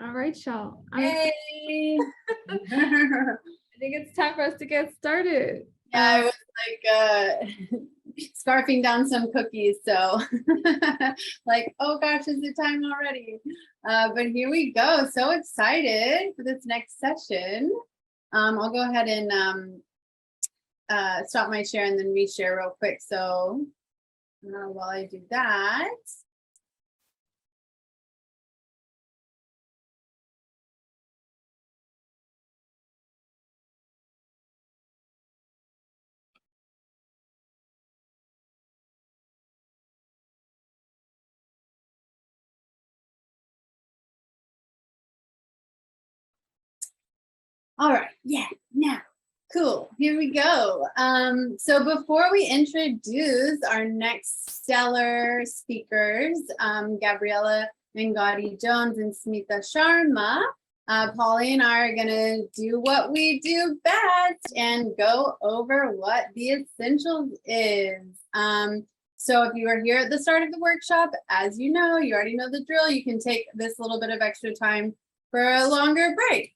All right, y'all. Hey. I think it's time for us to get started. Yeah, I was like scarfing down some cookies, so like, oh gosh, is it time already? But here we go. So excited for this next session. I'll go ahead and stop my share and then reshare real quick. So while I do that. All right, yeah, now, cool, here we go. So before we introduce our next stellar speakers, Gabriella Angotti-Jones and Smita Sharma, Polly and I are gonna do what we do best and go over what the essentials is. So if you are here at the start of the workshop, as you already know the drill, you can take this little bit of extra time for a longer break.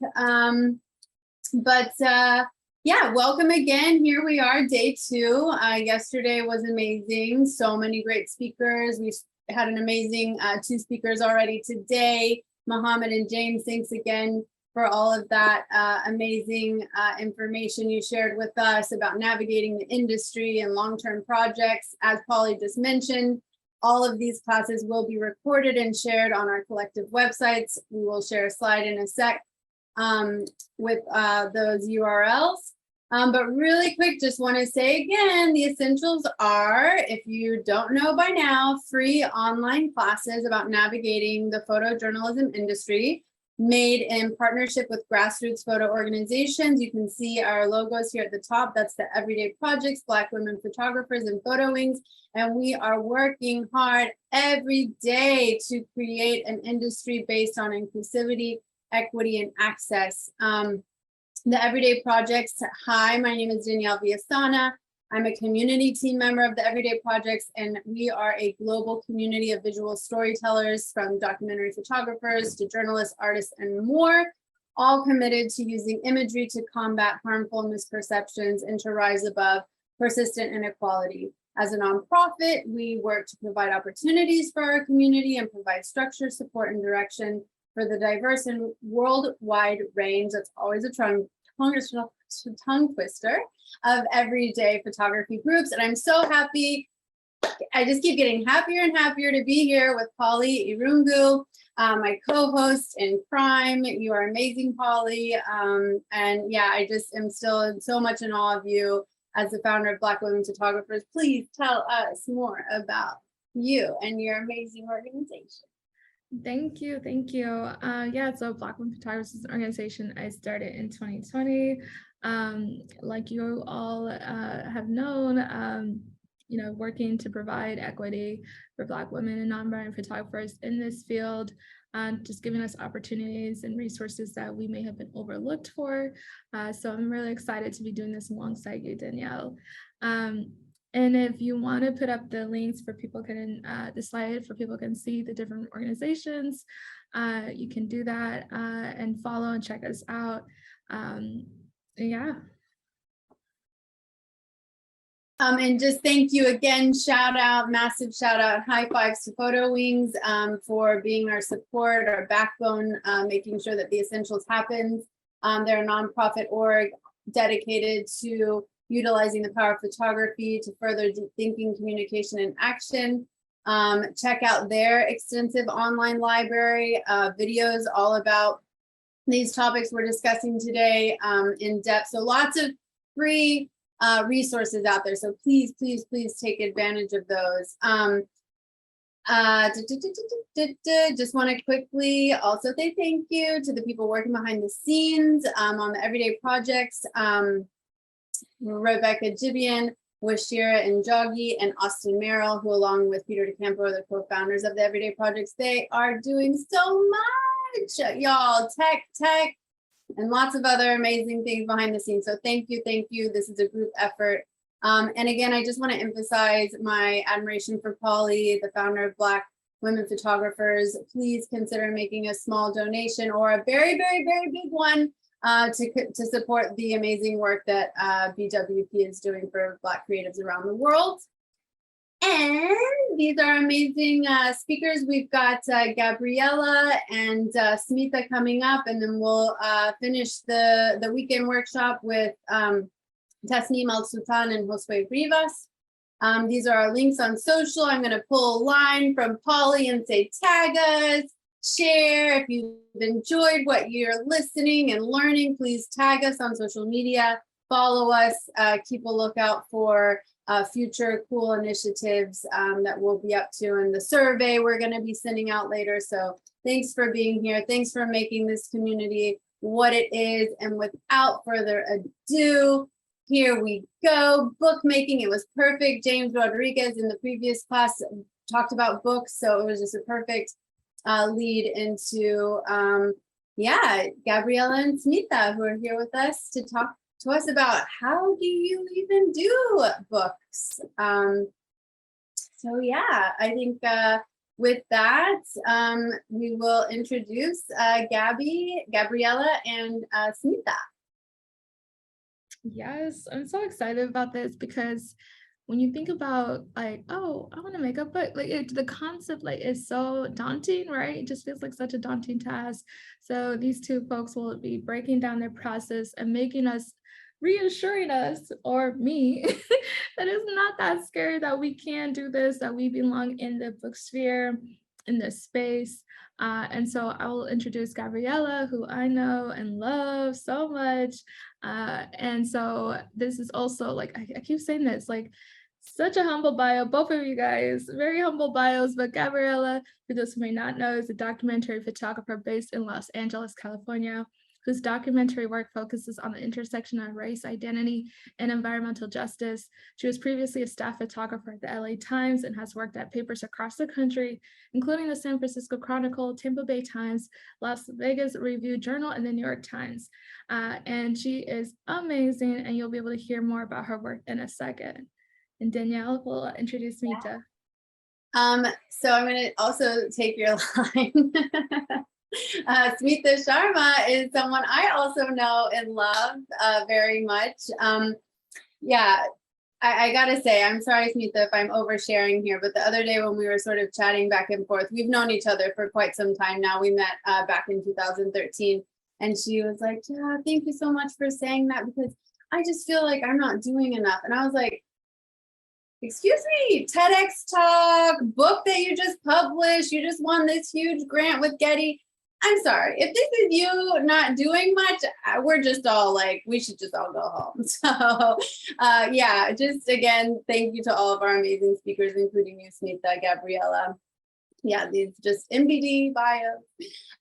Yeah, welcome again. Here we are, day 2. Yesterday was amazing. So many great speakers. We had an amazing 2 speakers already today. Mohammed and James, thanks again for all of that amazing information you shared with us about navigating the industry and long-term projects. As Polly just mentioned, all of these classes will be recorded and shared on our collective websites. We will share a slide in a sec with those URLs. But really quick, just want to say again, the essentials are, if you don't know by now, free online classes about navigating the photojournalism industry made in partnership with grassroots photo organizations. You can see our logos here at the top. That's the Everyday Projects, Black Women Photographers and Photo Wings. And we are working hard every day to create an industry based on inclusivity, equity, and access. The Everyday Projects. Hi, my name is Danielle Villasana. I'm a community team member of the Everyday Projects, and we are a global community of visual storytellers, from documentary photographers to journalists, artists, and more, all committed to using imagery to combat harmful misperceptions and to rise above persistent inequality. As a nonprofit, we work to provide opportunities for our community and provide structure, support, and direction for the diverse and worldwide range, that's always a tongue twister, of everyday photography groups. And I'm so happy, I just keep getting happier and happier to be here with Polly Irungu, my co-host in crime. You are amazing, Polly. And yeah, I just am still so much in awe of you as the founder of Black Women Photographers. Please tell us more about you and your amazing organization. Thank you. Yeah, so Black Women Photographers is an organization I started in 2020. Like you all have known, working to provide equity for Black women and non-binary photographers in this field, just giving us opportunities and resources that we may have been overlooked for. So I'm really excited to be doing this alongside you, Danielle. And if you want to put up the links for people the slide for people can see the different organizations, you can do that and follow and check us out. Yeah. And just thank you again, massive shout out, high fives to Photo Wings for being our support, our backbone, making sure that the essentials happens. They're a nonprofit org dedicated to utilizing the power of photography to further deep thinking, communication, and action. Check out their extensive online library, videos all about these topics we're discussing today in depth. So lots of free resources out there. So please, please, please take advantage of those. Just want to quickly also say thank you to the people working behind the scenes on the Everyday Projects. Rebecca Jibian, Washira Njogi, and Austin Merrill, who along with Peter DeCampo are the co-founders of the Everyday Projects. They are doing so much, y'all, tech, and lots of other amazing things behind the scenes. So thank you. This is a group effort. And again, I just want to emphasize my admiration for Polly, the founder of Black women photographers, please consider making a small donation or a very, very, very big one to support the amazing work that BWP is doing for Black creatives around the world. And these are amazing speakers. We've got Gabriella and Smita coming up, and then we'll finish the weekend workshop with Tasneem Al-Sultan and Josue Rivas. These are our links on social. I'm going to pull a line from Polly and say tag us, share. If you've enjoyed what you're listening and learning, please tag us on social media, follow us, keep a lookout for future cool initiatives that we'll be up to, and the survey we're going to be sending out later. So thanks for being here. Thanks for making this community what it is. And without further ado, here we go. Bookmaking, it was perfect. James Rodriguez in the previous class talked about books, so it was just a perfect lead into, yeah, Gabriella and Smita, who are here with us to talk to us about how do you even do books. So yeah, I think with that, we will introduce Gabriella and Smita. Yes, I'm so excited about this because when you think about like, oh, I want to make a book, like the concept like is so daunting, right? It just feels like such a daunting task. So these two folks will be breaking down their process and reassuring us, or me, that it's not that scary, that we can do this, that we belong in the book sphere, in this space. And so I will introduce Gabriella, who I know and love so much. And so this is also like, I keep saying this, like such a humble bio, both of you guys, very humble bios, but Gabriella, for those who may not know, is a documentary photographer based in Los Angeles, California, whose documentary work focuses on the intersection of race, identity, and environmental justice. She was previously a staff photographer at the LA Times and has worked at papers across the country, including the San Francisco Chronicle, Tampa Bay Times, Las Vegas Review Journal, and the New York Times. And she is amazing, and you'll be able to hear more about her work in a second. And Danielle will introduce Smita. So I'm going to also take your line. Smita Sharma is someone I also know and love very much. Yeah, I gotta say, I'm sorry, Smita, if I'm oversharing here, but the other day when we were sort of chatting back and forth, we've known each other for quite some time now. We met back in 2013, and she was like, yeah, thank you so much for saying that, because I just feel like I'm not doing enough. And I was like, excuse me, TEDx talk, book that you just published, you just won this huge grant with Getty. I'm sorry, if this is you not doing much, we're just all like, we should just all go home. So yeah, just again, thank you to all of our amazing speakers, including you, Smita, Gabriella. Yeah, these just MBD bios.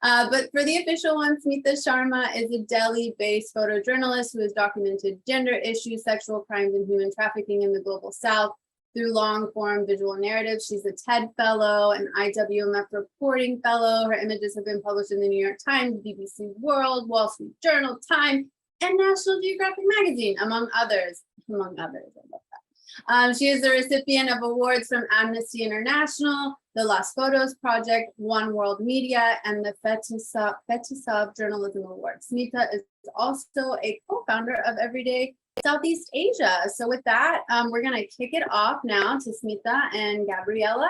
But for the official one, Smita Sharma is a Delhi-based photojournalist who has documented gender issues, sexual crimes, and human trafficking in the global South through long-form visual narratives. She's a TED Fellow, an IWMF Reporting Fellow. Her images have been published in the New York Times, BBC World, Wall Street Journal, Time, and National Geographic Magazine, among others. I love that. She is the recipient of awards from Amnesty International, the Las Photos Project, One World Media, and the Fetisov Journalism Award. Smita is also a co-founder of Everyday Southeast Asia. So with that, we're going to kick it off now to Smita and Gabriella.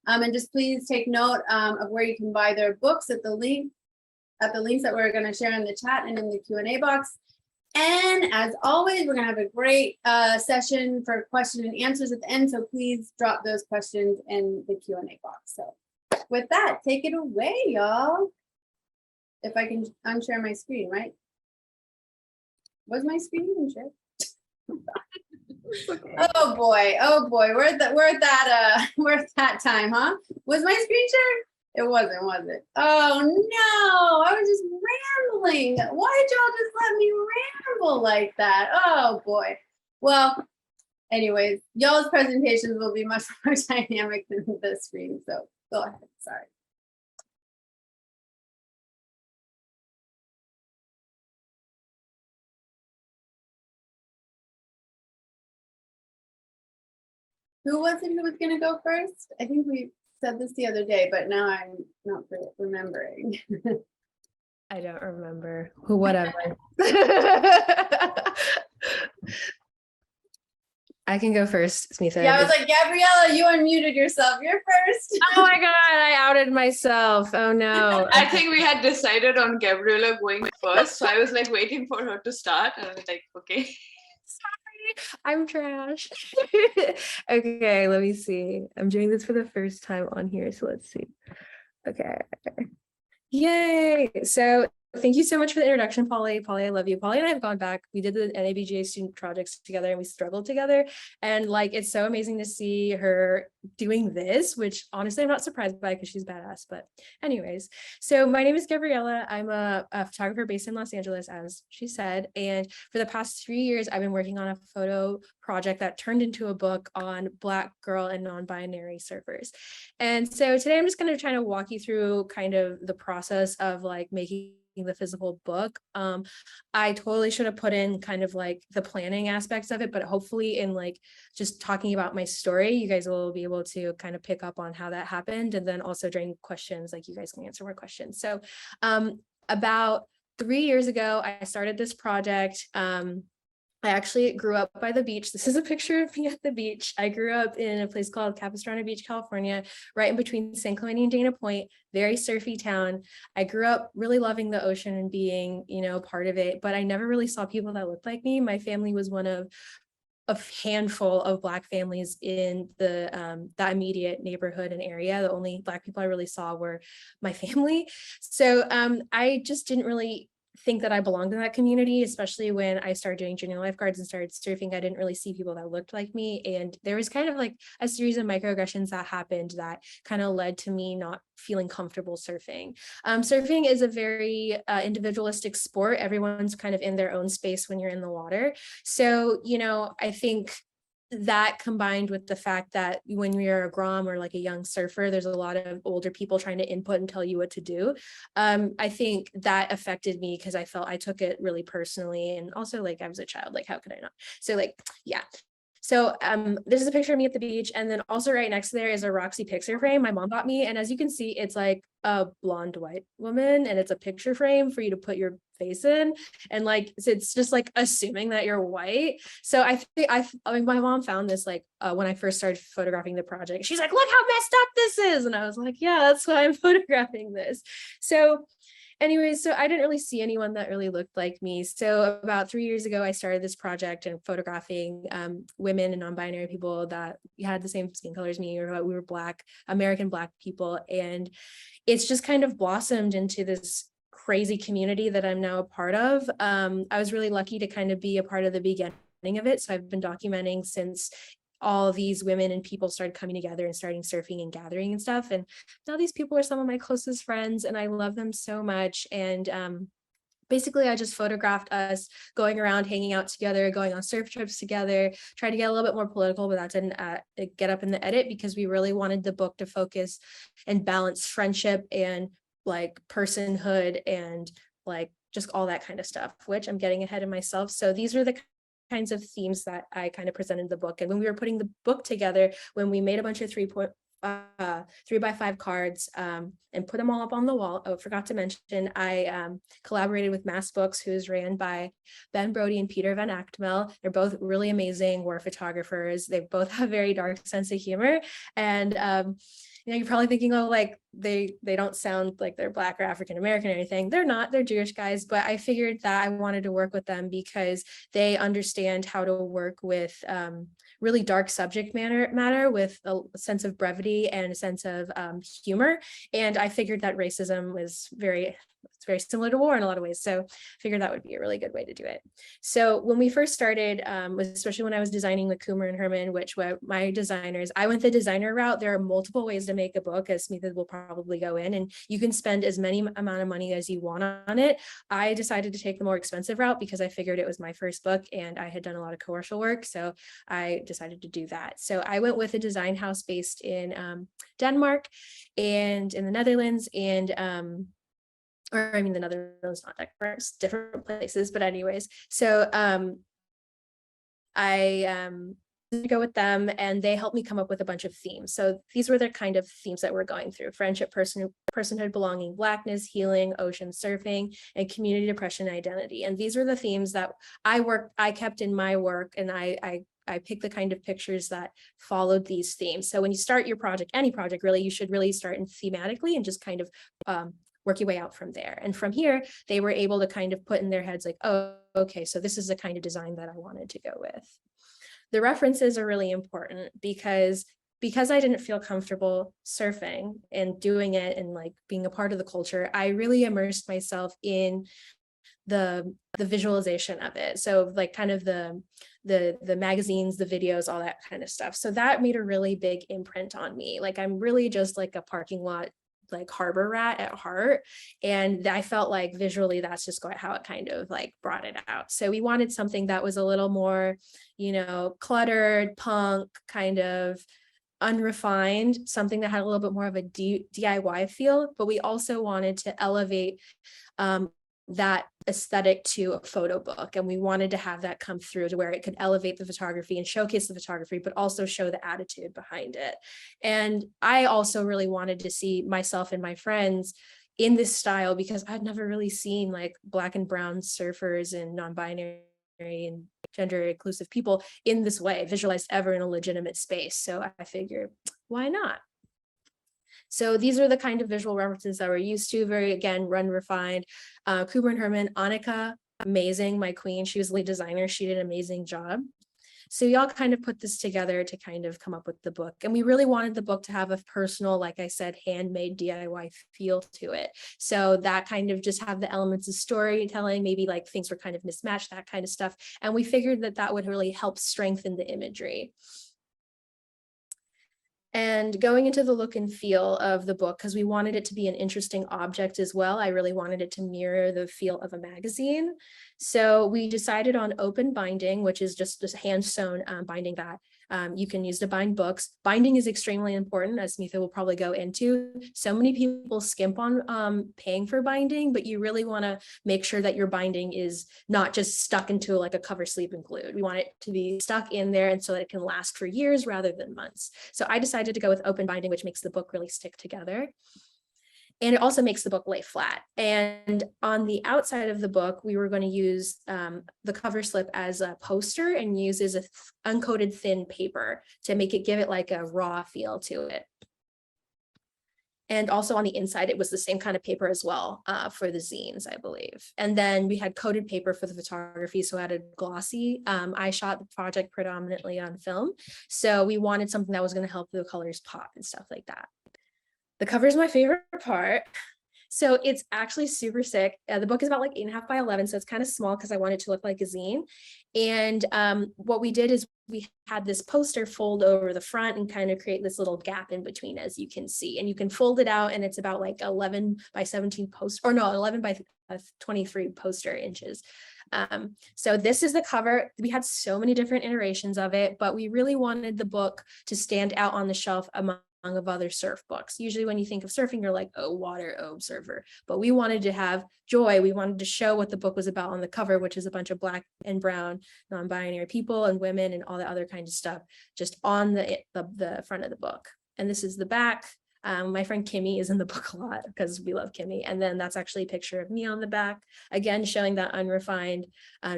And just please take note of where you can buy their books at the links that we're going to share in the chat and in the Q&A box. And as always, we're going to have a great session for question and answers at the end. So please drop those questions in the Q&A box. So with that, take it away, y'all. If I can unshare my screen, right? Was my screen unshared? Oh boy, we're at that time, huh? Was my screen shared? It wasn't, was it? Oh no, I was just rambling. Why did y'all just let me ramble like that? Oh boy. Well, anyways, y'all's presentations will be much more dynamic than the screen, so go ahead, sorry. Who was it who was going to go first? I think we said this the other day, but now I'm not remembering. I don't remember. Whatever. I can go first, Smita. Yeah, I was like, Gabriella, you unmuted yourself. You're first. Oh my God, I outed myself. Oh no. I think we had decided on Gabriella going first. So I was like waiting for her to start. And I was like, okay. Sorry, I'm trash. Okay, let me see. I'm doing this for the first time on here, so let's see. Okay. Yay. So thank you so much for the introduction, Polly. Polly, I love you. Polly and I have gone back. We did the NABGA student projects together and we struggled together. And like, it's so amazing to see her doing this, which honestly, I'm not surprised by because she's badass. But anyways, so my name is Gabriella. I'm a photographer based in Los Angeles, as she said. And for the past 3 years, I've been working on a photo project that turned into a book on Black girl and non-binary surfers. And so today I'm just going to try to walk you through kind of the process of like making the physical book. I totally should have put in kind of like the planning aspects of it, but hopefully in like just talking about my story, you guys will be able to kind of pick up on how that happened. And then also during questions, like you guys can answer more questions. So about 3 years ago, I started this project. I actually grew up by the beach. This is a picture of me at the beach. I grew up in a place called Capistrano Beach, California, right in between San Clemente and Dana Point, very surfy town. I grew up really loving the ocean and being, you know, part of it, but I never really saw people that looked like me. My family was one of a handful of Black families in the that immediate neighborhood and area. The only Black people I really saw were my family. So I just didn't really think that I belonged in that community, especially when I started doing junior lifeguards and started surfing. I didn't really see people that looked like me. And there was kind of like a series of microaggressions that happened that kind of led to me not feeling comfortable surfing. Surfing is a very individualistic sport. Everyone's kind of in their own space when you're in the water. So, you know, I think that combined with the fact that when you're a grom or like a young surfer, there's a lot of older people trying to input and tell you what to do. I think that affected me because I felt I took it really personally. And also like I was a child, like how could I not? So like, yeah. So this is a picture of me at the beach. And then also right next to there is a Roxy picture frame my mom bought me. And as you can see, it's like a blonde white woman and it's a picture frame for you to put your face in. And like, so it's just like assuming that you're white. So I think I mean, my mom found this like when I first started photographing the project. She's like, look how messed up this is. And I was like, yeah, that's why I'm photographing this. So anyways, so I didn't really see anyone that really looked like me. So about 3 years ago, I started this project and photographing women and non-binary people that had the same skin color as me, or we were Black, American Black people. And it's just kind of blossomed into this crazy community that I'm now a part of. I was really lucky to kind of be a part of the beginning of it. So I've been documenting since all these women and people started coming together and starting surfing and gathering and stuff. And now these people are some of my closest friends and I love them so much. And basically I just photographed us going around, hanging out together, going on surf trips together, tried to get a little bit more political, but that didn't get up in the edit because we really wanted the book to focus and balance friendship and like personhood and like just all that kind of stuff, which I'm getting ahead of myself. So these are the kinds of themes that I kind of presented in the book. And when we were putting the book together, when we made a bunch of 3x5 cards and put them all up on the wall. Oh, forgot to mention, I collaborated with Mass Books, who is ran by Ben Brody and Peter Van Achtmel. They're both really amazing war photographers. They both have very dark sense of humor. And you know, you're probably thinking, oh, like they don't sound like they're Black or African American or anything. They're not, they're Jewish guys, but I figured that I wanted to work with them because they understand how to work with really dark subject matter with a sense of brevity and a sense of humor. And I figured that racism was it's very similar to war in a lot of ways. So I figured that would be a really good way to do it. So when we first started, especially when I was designing with Coomer and Herman, which were my designers, I went the designer route. There are multiple ways to make a book, as Smita will probably go in, and you can spend as many amount of money as you want on it. I decided to take the more expensive route because I figured it was my first book and I had done a lot of commercial work. So I decided to do that. So I went with a design house based in Denmark and in the Netherlands and or I mean the Netherlands, not Denmark, different places, but anyways, so I to go with them, and they helped me come up with a bunch of themes. So these were the kind of themes that we're going through: friendship, personhood, belonging, Blackness, healing, ocean, surfing, and community, depression, identity. And these were the themes that I kept in my work, and I picked the kind of pictures that followed these themes. So when you start your project, any project really, you should really start in thematically and just kind of work your way out from there. And from here, they were able to kind of put in their heads like, oh, okay, so this is the kind of design that I wanted to go with. The references are really important because I didn't feel comfortable surfing and doing it and like being a part of the culture, I really immersed myself in the visualization of it. So like kind of the magazines, the videos, all that kind of stuff. So that made a really big imprint on me. Like I'm really just like a parking lot like harbor rat at heart, and I felt like visually that's just how it kind of like brought it out. So we wanted something that was a little more, you know, cluttered, punk, kind of unrefined, something that had a little bit more of a DIY feel, but we also wanted to elevate that aesthetic to a photo book, and we wanted to have that come through to where it could elevate the photography and showcase the photography, but also show the attitude behind it. And I also really wanted to see myself and my friends in this style because I'd never really seen like Black and brown surfers and non-binary and gender inclusive people in this way visualized ever in a legitimate space. So I figured, why not? So these are the kind of visual references that we're used to, very, again, run refined. Cooper and Herman, Annika, amazing, my queen, she was the lead designer, she did an amazing job. So we all kind of put this together to kind of come up with the book. And we really wanted the book to have a personal, like I said, handmade DIY feel to it. So that kind of just have the elements of storytelling, maybe like things were kind of mismatched, that kind of stuff. And we figured that that would really help strengthen the imagery. And going into the look and feel of the book, because we wanted it to be an interesting object as well, I really wanted it to mirror the feel of a magazine. So we decided on open binding, which is just this hand sewn binding that you can use to bind books. Binding is extremely important, as Smita will probably go into. So many people skimp on paying for binding, but you really want to make sure that your binding is not just stuck into like a cover sleeve and glued. We want it to be stuck in there and so that it can last for years rather than months. So I decided to go with open binding, which makes the book really stick together. And it also makes the book lay flat. And on the outside of the book, we were going to use the cover slip as a poster and use as a uncoated thin paper to give it like a raw feel to it. And also on the inside, it was the same kind of paper as well for the zines, I believe. And then we had coated paper for the photography, so I added glossy. I shot the project predominantly on film. So we wanted something that was going to help the colors pop and stuff like that. The cover is my favorite part. So it's actually super sick. The book is about like 8.5 by 11. So it's kind of small because I wanted it to look like a zine. And what we did is we had this poster fold over the front and kind of create this little gap in between, as you can see. And you can fold it out and it's about like 11 by 17 poster, or no, 11 by 23 poster inches. So this is the cover. We had so many different iterations of it, but we really wanted the book to stand out on the shelf among of other surf books. Usually when you think of surfing, you're like, oh, water, oh, surfer. But we wanted to have joy. We wanted to show what the book was about on the cover, which is a bunch of Black and brown non-binary people and women and all the other kinds of stuff just on the front of the book. And this is the back. My friend Kimmy is in the book a lot because we love Kimmy. And then that's actually a picture of me on the back, again, showing that unrefined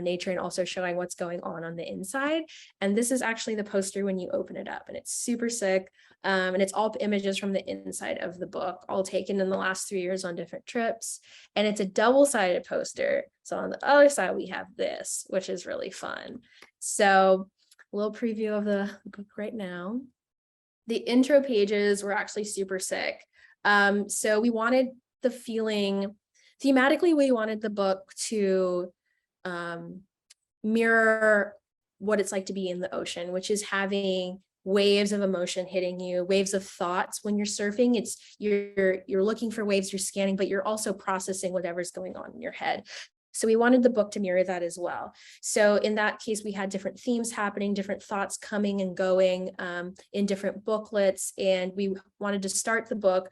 nature and also showing what's going on the inside. And this is actually the poster when you open it up, and it's super sick. And it's all images from the inside of the book, all taken in the last 3 years on different trips. And it's a double-sided poster. So on the other side, we have this, which is really fun. So a little preview of the book right now. The intro pages were actually super sick. So we wanted the feeling, thematically, we wanted the book to mirror what it's like to be in the ocean, which is having waves of emotion hitting you, waves of thoughts. When you're surfing, it's you're looking for waves, you're scanning, but you're also processing whatever's going on in your head. So we wanted the book to mirror that as well. So in that case, we had different themes happening, different thoughts coming and going in different booklets. And we wanted to start the book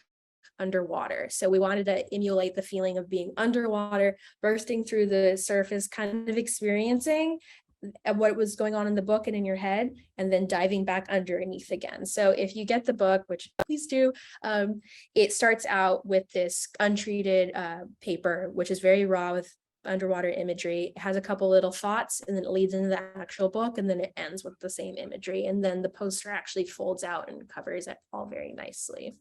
underwater. So we wanted to emulate the feeling of being underwater, bursting through the surface, kind of experiencing what was going on in the book and in your head, and then diving back underneath again. So if you get the book, which please do, it starts out with this untreated paper, which is very raw with underwater imagery. It has a couple little thoughts, and then it leads into the actual book, and then it ends with the same imagery. And then the poster actually folds out and covers it all very nicely.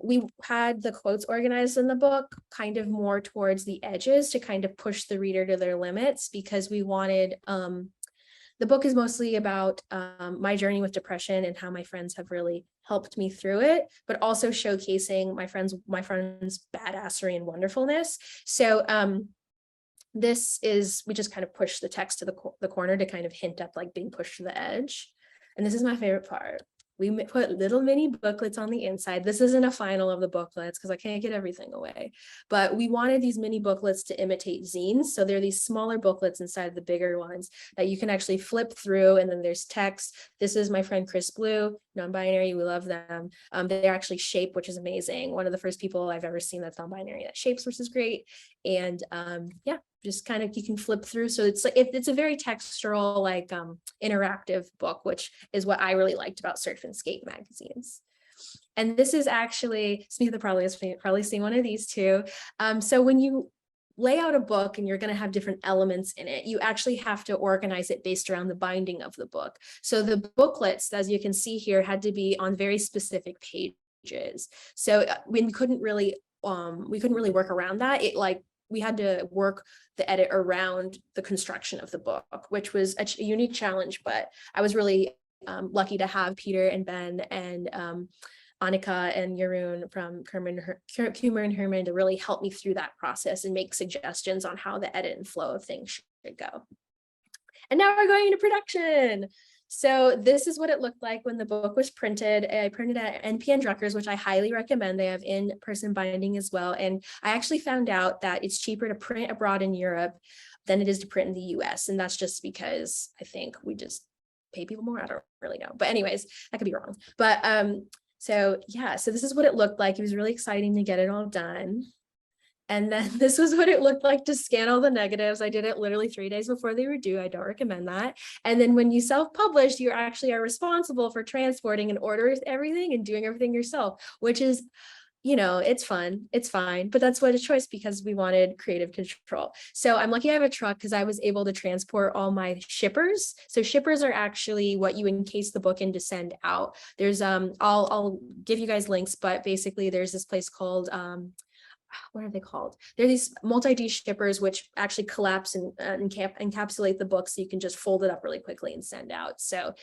We had the quotes organized in the book kind of more towards the edges to kind of push the reader to their limits, because we wanted, the book is mostly about my journey with depression and how my friends have really helped me through it, but also showcasing my friends' badassery and wonderfulness. So this is, we just kind of push the text to the corner to kind of hint at like being pushed to the edge. And this is my favorite part. We put little mini booklets on the inside. This isn't a final of the booklets because I can't get everything away, but we wanted these mini booklets to imitate zines. So they're these smaller booklets inside of the bigger ones that you can actually flip through, and then there's text. This is my friend Chris Blue, non-binary, we love them. They actually shape, which is amazing. One of the first people I've ever seen that's non-binary that shapes, which is great. And yeah, just kind of, you can flip through. So it's like, it's a very textural, like interactive book, which is what I really liked about Surf and Skate magazines. And this is actually, Smita probably has probably seen one of these too. So when you lay out a book and you're going to have different elements in it, you actually have to organize it based around the binding of the book. So the booklets, as you can see here, had to be on very specific pages. So we couldn't really work around that. We had to work the edit around the construction of the book, which was a unique challenge, but I was really lucky to have Peter and Ben and Annika and Jeroen from Kumar and Herman to really help me through that process and make suggestions on how the edit and flow of things should go. And now we're going into production. So this is what it looked like when the book was printed. I printed at NPN Druckers, which I highly recommend. They have in-person binding as well. And I actually found out that it's cheaper to print abroad in Europe than it is to print in the US. And that's just because I think we just pay people more. I don't really know. But anyways, I could be wrong. But so yeah, so this is what it looked like. It was really exciting to get it all done. And then this was what it looked like to scan all the negatives. I did it literally 3 days before they were due. I don't recommend that. And then when you self-publish, you actually are responsible for transporting and ordering everything and doing everything yourself, which is, you know, it's fun, it's fine, but that's what a choice, because we wanted creative control. So I'm lucky I have a truck because I was able to transport all my shippers. So shippers are actually what you encase the book in to send out. There's I'll give you guys links, but basically there's this place called what are they called? They're these multi-D shippers which actually collapse and encapsulate the book, so you can just fold it up really quickly and send out. So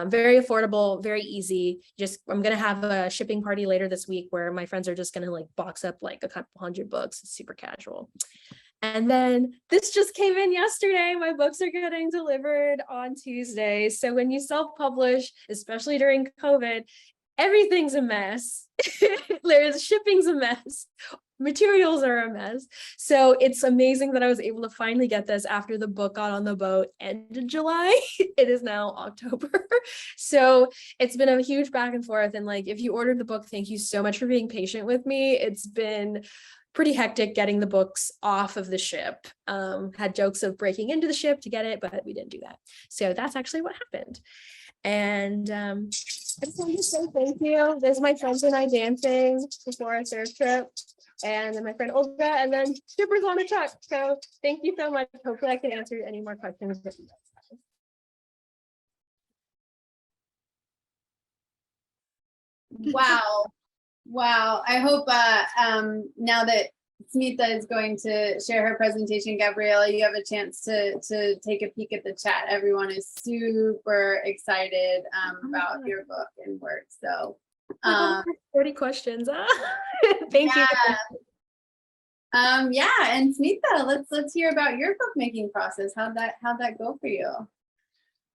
very affordable, very easy. I'm gonna have a shipping party later this week where my friends are just gonna like box up like a couple hundred books. It's super casual. And then this just came in yesterday. My books are getting delivered on Tuesday. So when you self-publish, especially during COVID, everything's a mess. There's shipping's a mess. Materials are a mess. So it's amazing that I was able to finally get this after the book got on the boat end of July. It is now October. So it's been a huge back and forth. And like, if you ordered the book, thank you so much for being patient with me. It's been pretty hectic getting the books off of the ship. Had jokes of breaking into the ship to get it, but we didn't do that. So that's actually what happened. And I just wanted to say thank you. There's my friends and I dancing before our surf trip. And then my friend Olga, and then shippers on a truck. So thank you so much. Hopefully I can answer any more questions that you guys have. Wow. I hope now that Smita is going to share her presentation, Gabriella, you have a chance to take a peek at the chat. Everyone is super excited about your book and work. So 40 questions. Thank you. Yeah, and Smita, let's hear about your bookmaking process. How'd that go for you?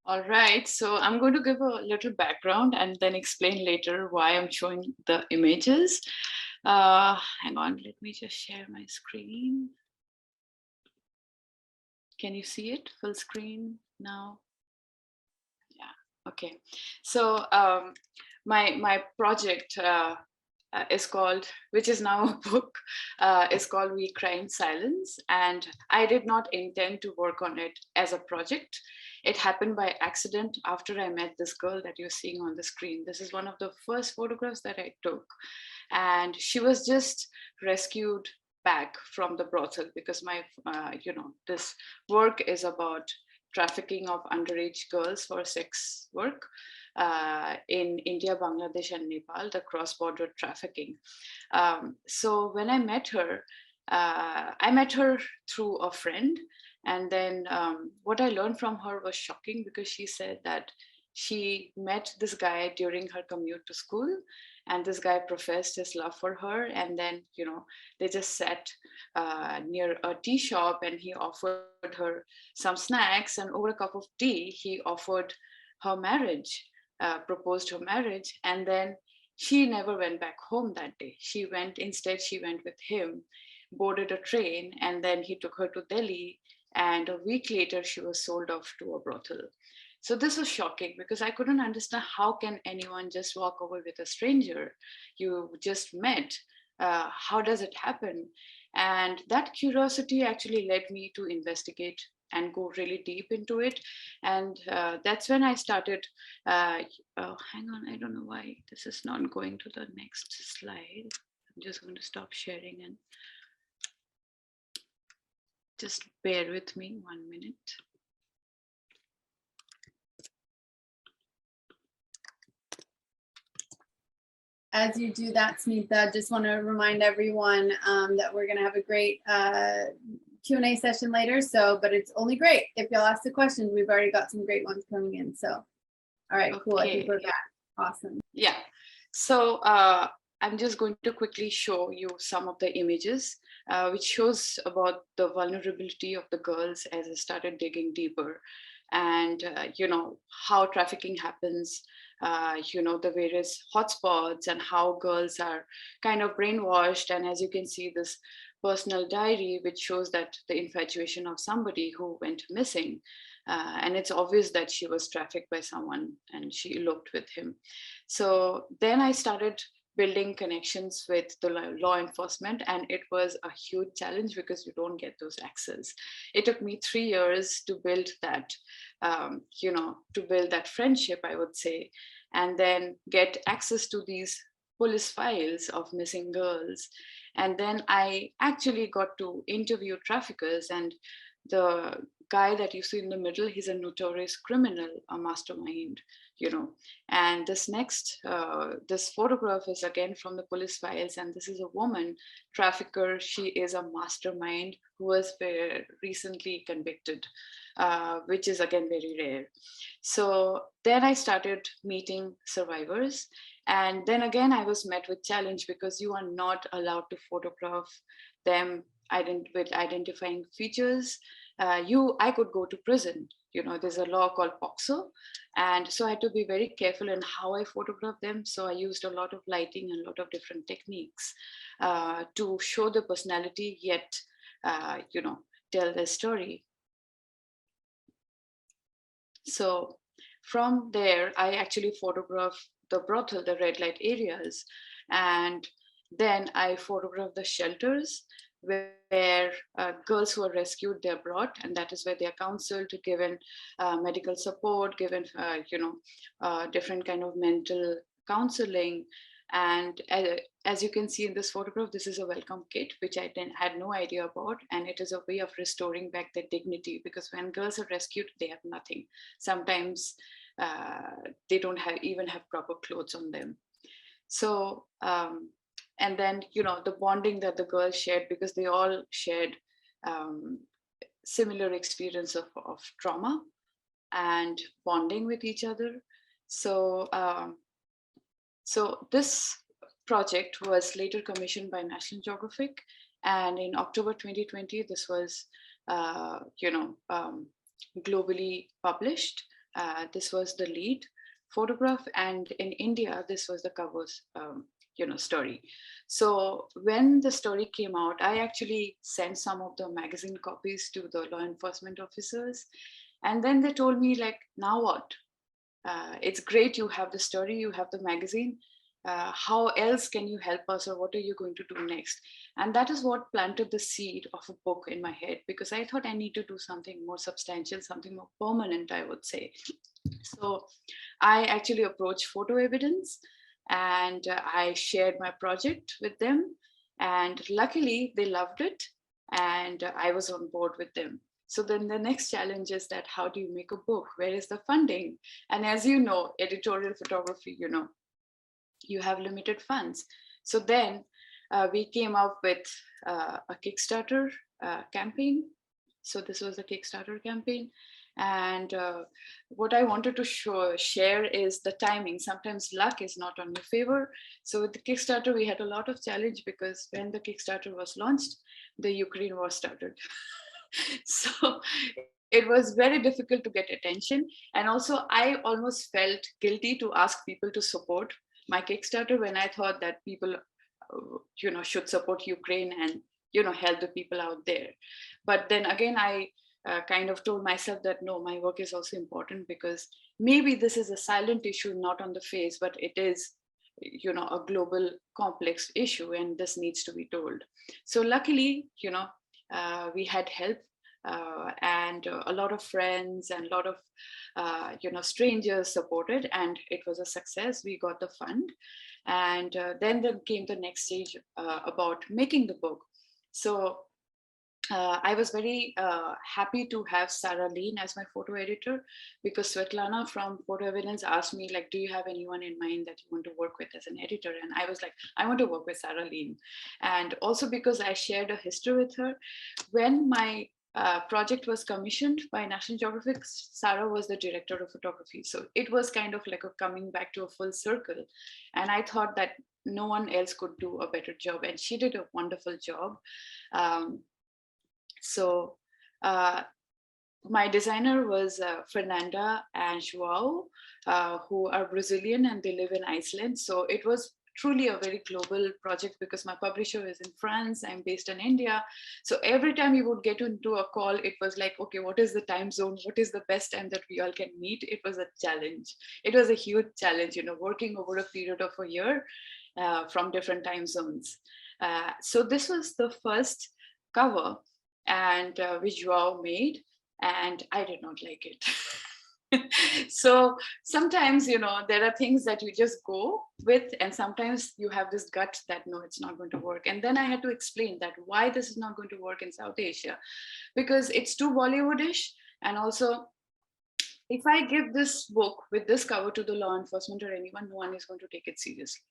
All right, so I'm going to give a little background and then explain later why I'm showing the images. Hang on, let me just share my screen. Can you see it full screen now? Yeah, okay. So my project which is now a book, is called We Cry in Silence. And I did not intend to work on it as a project. It happened by accident after I met this girl that you're seeing on the screen. This is one of the first photographs that I took. And she was just rescued back from the brothel because my, this work is about trafficking of underage girls for sex work in India, Bangladesh, and Nepal, the cross-border trafficking. So when I met her through a friend. And then what I learned from her was shocking because she said that she met this guy during her commute to school, and this guy professed his love for her. And then, they just sat near a tea shop, and he offered her some snacks, and over a cup of tea, he offered her marriage, proposed her marriage. And then she never went back home that day. Instead, she went with him, boarded a train, and then he took her to Delhi. And a week later, she was sold off to a brothel. So this was shocking because I couldn't understand how can anyone just walk over with a stranger you just met? How does it happen? And that curiosity actually led me to investigate and go really deep into it. And that's when I started, hang on, I don't know why this is not going to the next slide. I'm just going to stop sharing and just bear with me 1 minute. As you do that, Smita, just want to remind everyone that we're going to have a great Q&A session later. But it's only great if y'all ask the questions. We've already got some great ones coming in. So, all right, cool. I think we're back. Awesome. Yeah. So I'm just going to quickly show you some of the images, which shows about the vulnerability of the girls as I started digging deeper, and how trafficking happens. The various hotspots and how girls are kind of brainwashed. And as you can see, this personal diary, which shows that the infatuation of somebody who went missing. And it's obvious that she was trafficked by someone and she eloped with him. So then I started building connections with the law enforcement, and it was a huge challenge because you don't get those access. It took me 3 years to build that, to build that friendship, I would say, and then get access to these police files of missing girls. And then I actually got to interview traffickers, and the guy that you see in the middle, he's a notorious criminal, a mastermind, and this this photograph is again from the police files, and this is a woman trafficker. She is a mastermind who was very recently convicted, which is again very rare. So then I started meeting survivors, and then again I was met with challenge because you are not allowed to photograph them with identifying features. I could go to prison. There's a law called POCSO. And so I had to be very careful in how I photograph them. So I used a lot of lighting and a lot of different techniques to show the personality, yet, tell the story. So from there, I actually photographed the brothel, the red light areas. And then I photographed the shelters where girls who are rescued, they're brought, and that is where they are counseled, given medical support, given different kind of mental counseling. And as you can see in this photograph, this is a welcome kit, which I had no idea about, and it is a way of restoring back their dignity, because when girls are rescued, they have nothing. Sometimes they don't even have proper clothes on them. So and then, the bonding that the girls shared, because they all shared similar experience of trauma and bonding with each other. So, so this project was later commissioned by National Geographic. And in October 2020, this was, globally published. This was the lead photograph. And in India, this was the cover story. So when the story came out, I actually sent some of the magazine copies to the law enforcement officers. And then they told me, like, now what? It's great you have the story, you have the magazine. how else can you help us, or what are you going to do next? And that is what planted the seed of a book in my head, because I thought I need to do something more substantial, something more permanent, I would say. So I actually approached Photo Evidence, and I shared my project with them, and luckily they loved it, and I was on board with them. So then the next challenge is that how do you make a book? Where is the funding? And as you know, editorial photography, you have limited funds. So then we came up with a Kickstarter campaign. So this was a Kickstarter campaign. And what I wanted to share is the timing. Sometimes luck is not on your favor. So with the Kickstarter, we had a lot of challenge, because when the Kickstarter was launched, the Ukraine war started. So it was very difficult to get attention. And also I almost felt guilty to ask people to support my Kickstarter, when I thought that people, should support Ukraine and, help the people out there. But then again, I kind of told myself that no, my work is also important, because maybe this is a silent issue, not on the face, but it is, a global complex issue, and this needs to be told. So luckily, we had help, and a lot of friends and a lot of strangers supported, and it was a success. We got the fund, and then came the next stage about making the book. So I was very happy to have Sarah Lean as my photo editor, because Svetlana from Photo Evidence asked me, like, do you have anyone in mind that you want to work with as an editor? And I was like, I want to work with Sarah Lean. And also because I shared a history with her. When my project was commissioned by National Geographic, Sarah was the director of photography. So it was kind of like a coming back to a full circle. And I thought that no one else could do a better job. And she did a wonderful job. So my designer was Fernanda and João, who are Brazilian, and they live in Iceland. So it was truly a very global project, because my publisher is in France, I'm based in India. So every time we would get into a call, it was like, okay, what is the time zone? What is the best time that we all can meet? It was a challenge. It was a huge challenge, working over a period of a year from different time zones. So this was the first cover, and which João made, and I did not like it. So sometimes, there are things that you just go with, and sometimes you have this gut that no, it's not going to work. And then I had to explain that why this is not going to work in South Asia, because it's too Bollywoodish. And also, if I give this book with this cover to the law enforcement or anyone, no one is going to take it seriously,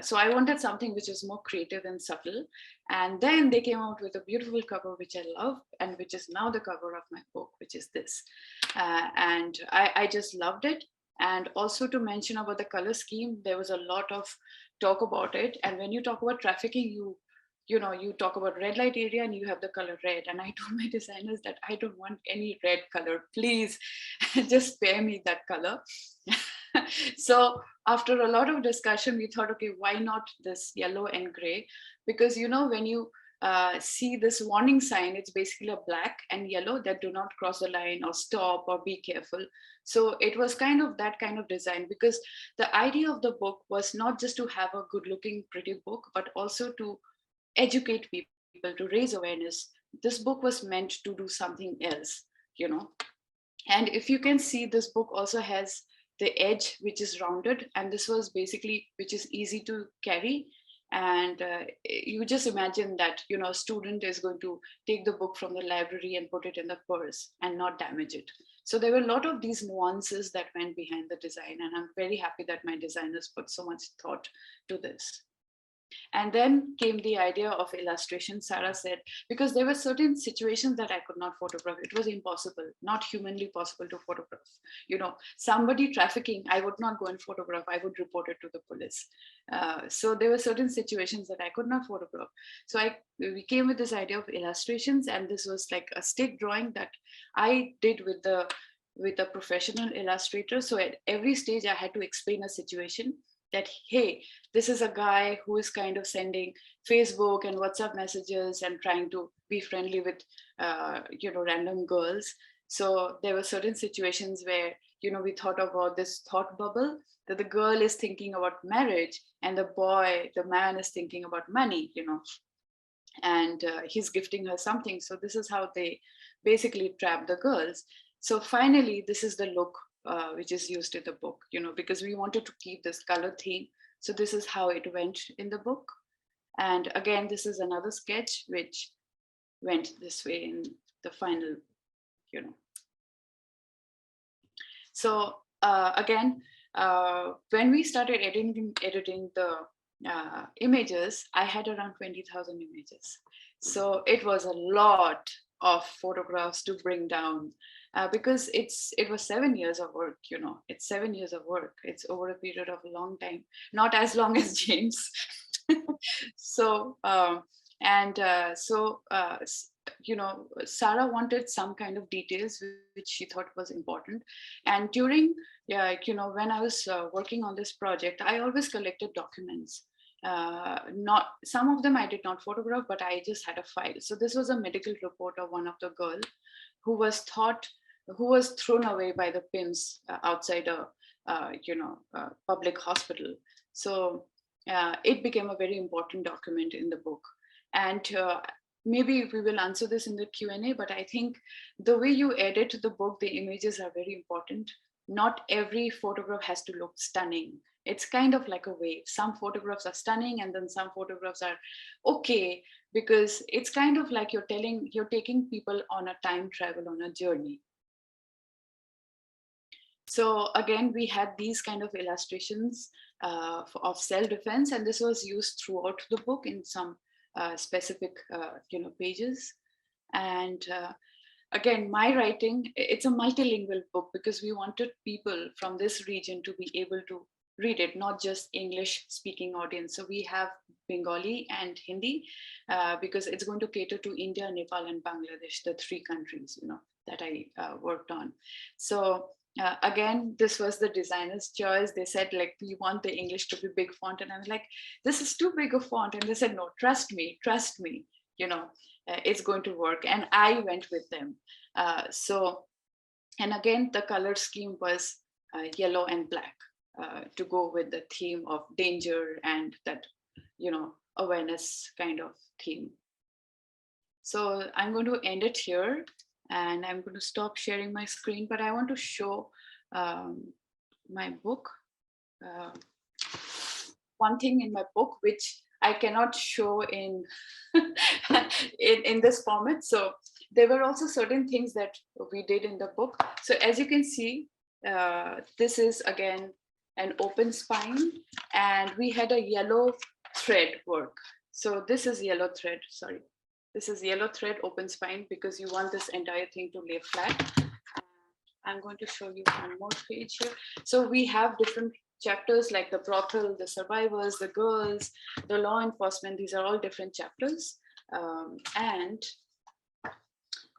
So I wanted something which is more creative and subtle. And then they came out with a beautiful cover, which I love, and which is now the cover of my book, which is this. And I just loved it. And also to mention about the color scheme, there was a lot of talk about it. And when you talk about trafficking, you talk about red light area and you have the color red. And I told my designers that I don't want any red color, please just spare me that color. So after a lot of discussion, we thought, okay, why not this yellow and gray? Because, when you see this warning sign, it's basically a black and yellow that do not cross the line or stop or be careful. So it was kind of that kind of design, because the idea of the book was not just to have a good looking, pretty book, but also to educate people, to raise awareness. This book was meant to do something else, And if you can see, this book also has the edge, which is rounded. And this was basically, which is easy to carry. And you just imagine that, a student is going to take the book from the library and put it in the purse and not damage it. So there were a lot of these nuances that went behind the design. And I'm very happy that my designers put so much thought to this. And then came the idea of illustration, Sarah said, because there were certain situations that I could not photograph. It was impossible, not humanly possible to photograph. Somebody trafficking, I would not go and photograph, I would report it to the police. So there were certain situations that I could not photograph. So we came with this idea of illustrations, and this was like a stick drawing that I did with a professional illustrator. So at every stage I had to explain a situation that, hey, this is a guy who is kind of sending Facebook and WhatsApp messages and trying to be friendly with, random girls. So there were certain situations where we thought about this thought bubble, that the girl is thinking about marriage and the man is thinking about money, and he's gifting her something. So this is how they basically trap the girls. So finally, this is the look which is used in the book, because we wanted to keep this color theme. So this is how it went in the book. And again, this is another sketch which went this way in the final, So again, when we started editing the images, I had around 20,000 images. So it was a lot of photographs to bring down because it was 7 years of work, it's 7 years of work. It's over a period of a long time, not as long as James. So, Sarah wanted some kind of details which she thought was important. And during, when I was working on this project, I always collected documents. Not some of them I did not photograph, but I just had a file. So this was a medical report of one of the girl who was thrown away by the pimps outside a public hospital. So it became a very important document in the book. And maybe we will answer this in the Q&A, but I think the way you edit the book, the images are very important. Not every photograph has to look stunning. It's kind of like a wave. Some photographs are stunning and then some photographs are okay, because it's kind of like you're taking people on a time travel, on a journey. So again, we had these kind of illustrations of self-defense, and this was used throughout the book in some specific pages. And again, my writing, it's a multilingual book because we wanted people from this region to be able to read it, not just English speaking audience. So we have Bengali and Hindi because it's going to cater to India, Nepal, and Bangladesh, the 3 countries that I worked on. So again, this was the designer's choice. They said, like, we want the English to be big font. And I was like, this is too big a font. And they said, no, trust me, it's going to work. And I went with them. And again, the color scheme was yellow and black to go with the theme of danger and that, awareness kind of theme. So I'm going to end it here. And I'm going to stop sharing my screen, but I want to show my book. One thing in my book, which I cannot show in, in this format. So there were also certain things that we did in the book. So as you can see, this is again an open spine, and we had a yellow thread work. So this is yellow thread, sorry. This is yellow thread open spine because you want this entire thing to lay flat. I'm going to show you one more page here. So we have different chapters like the brothel, the survivors, the girls, the law enforcement. These are all different chapters. And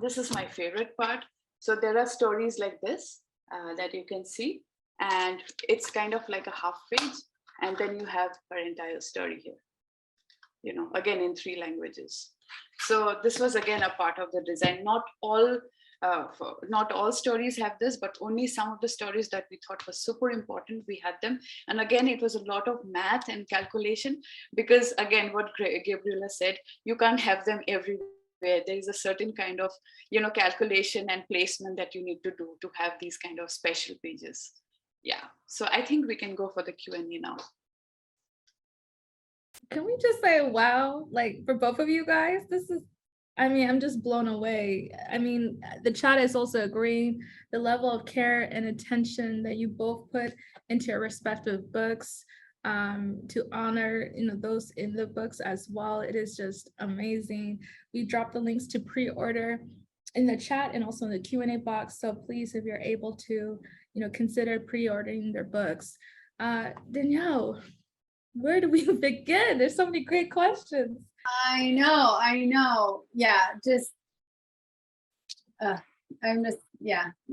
this is my favorite part. So there are stories like this that you can see. And it's kind of like a half page. And then you have her entire story here, again in 3 languages. So this was again a part of the design. Not all stories have this, but only some of the stories that we thought was super important, we had them. And again, it was a lot of math and calculation because again, what Gabriella said, you can't have them everywhere. There is a certain kind of, calculation and placement that you need to do to have these kind of special pages. Yeah, so I think we can go for the Q&A now. Can we just say, wow, like for both of you guys, I'm just blown away. I mean, the chat is also agreeing the level of care and attention that you both put into your respective books to honor, those in the books as well. It is just amazing. We dropped the links to pre-order in the chat and also in the Q&A box. So please, if you're able to, consider pre-ordering their books. Danielle, where do we begin? There's so many great questions. I know. Yeah,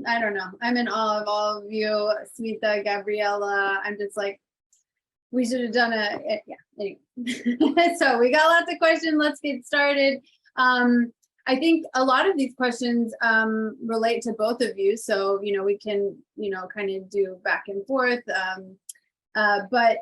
I don't know. I'm in awe of all of you, Smita, Gabriella. I'm just like, we should have done anyway. So we got lots of questions. Let's get started. I think a lot of these questions relate to both of you. So, we can, kind of do back and forth. But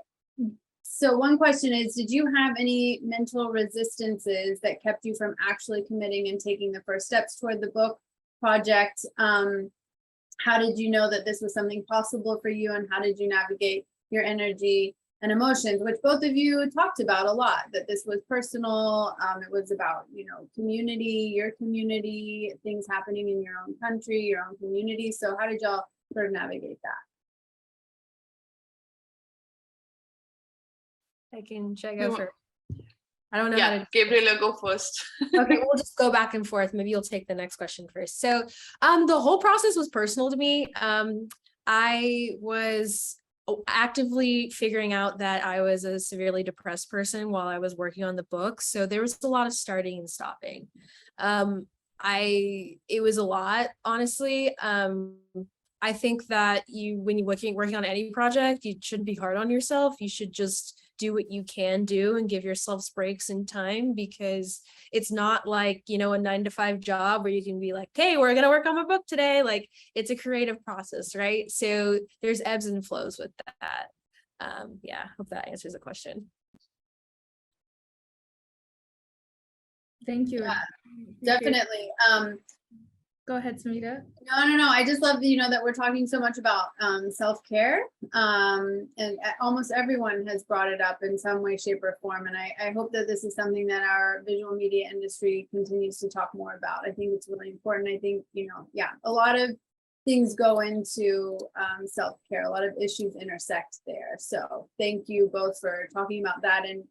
so one question is, did you have any mental resistances that kept you from actually committing and taking the first steps toward the book project? How did you know that this was something possible for you, and how did you navigate your energy and emotions, which both of you talked about a lot, that this was personal, it was about, community, your community, things happening in your own country, your own community. So how did y'all sort of navigate that? Should I go first? I don't know how Yeah, to. Gabriella, go first. Okay, we'll just go back and forth. Maybe you'll take the next question first. So the whole process was personal to me. I was actively figuring out that I was a severely depressed person while I was working on the book. So there was a lot of starting and stopping. It was a lot, honestly. I think that when you're working on any project, you shouldn't be hard on yourself. You should just do what you can do and give yourself breaks in time, because it's not like, a 9-to-5 job where you can be like, hey, we're going to work on my book today. Like, it's a creative process, right? So there's ebbs and flows with that. Yeah, hope that answers the question. Thank you. Yeah, definitely. Go ahead, Smita. No. I just love that we're talking so much about self-care. And almost everyone has brought it up in some way, shape, or form. And I hope that this is something that our visual media industry continues to talk more about. I think it's really important. I think, a lot of things go into self-care. A lot of issues intersect there. So thank you both for talking about that and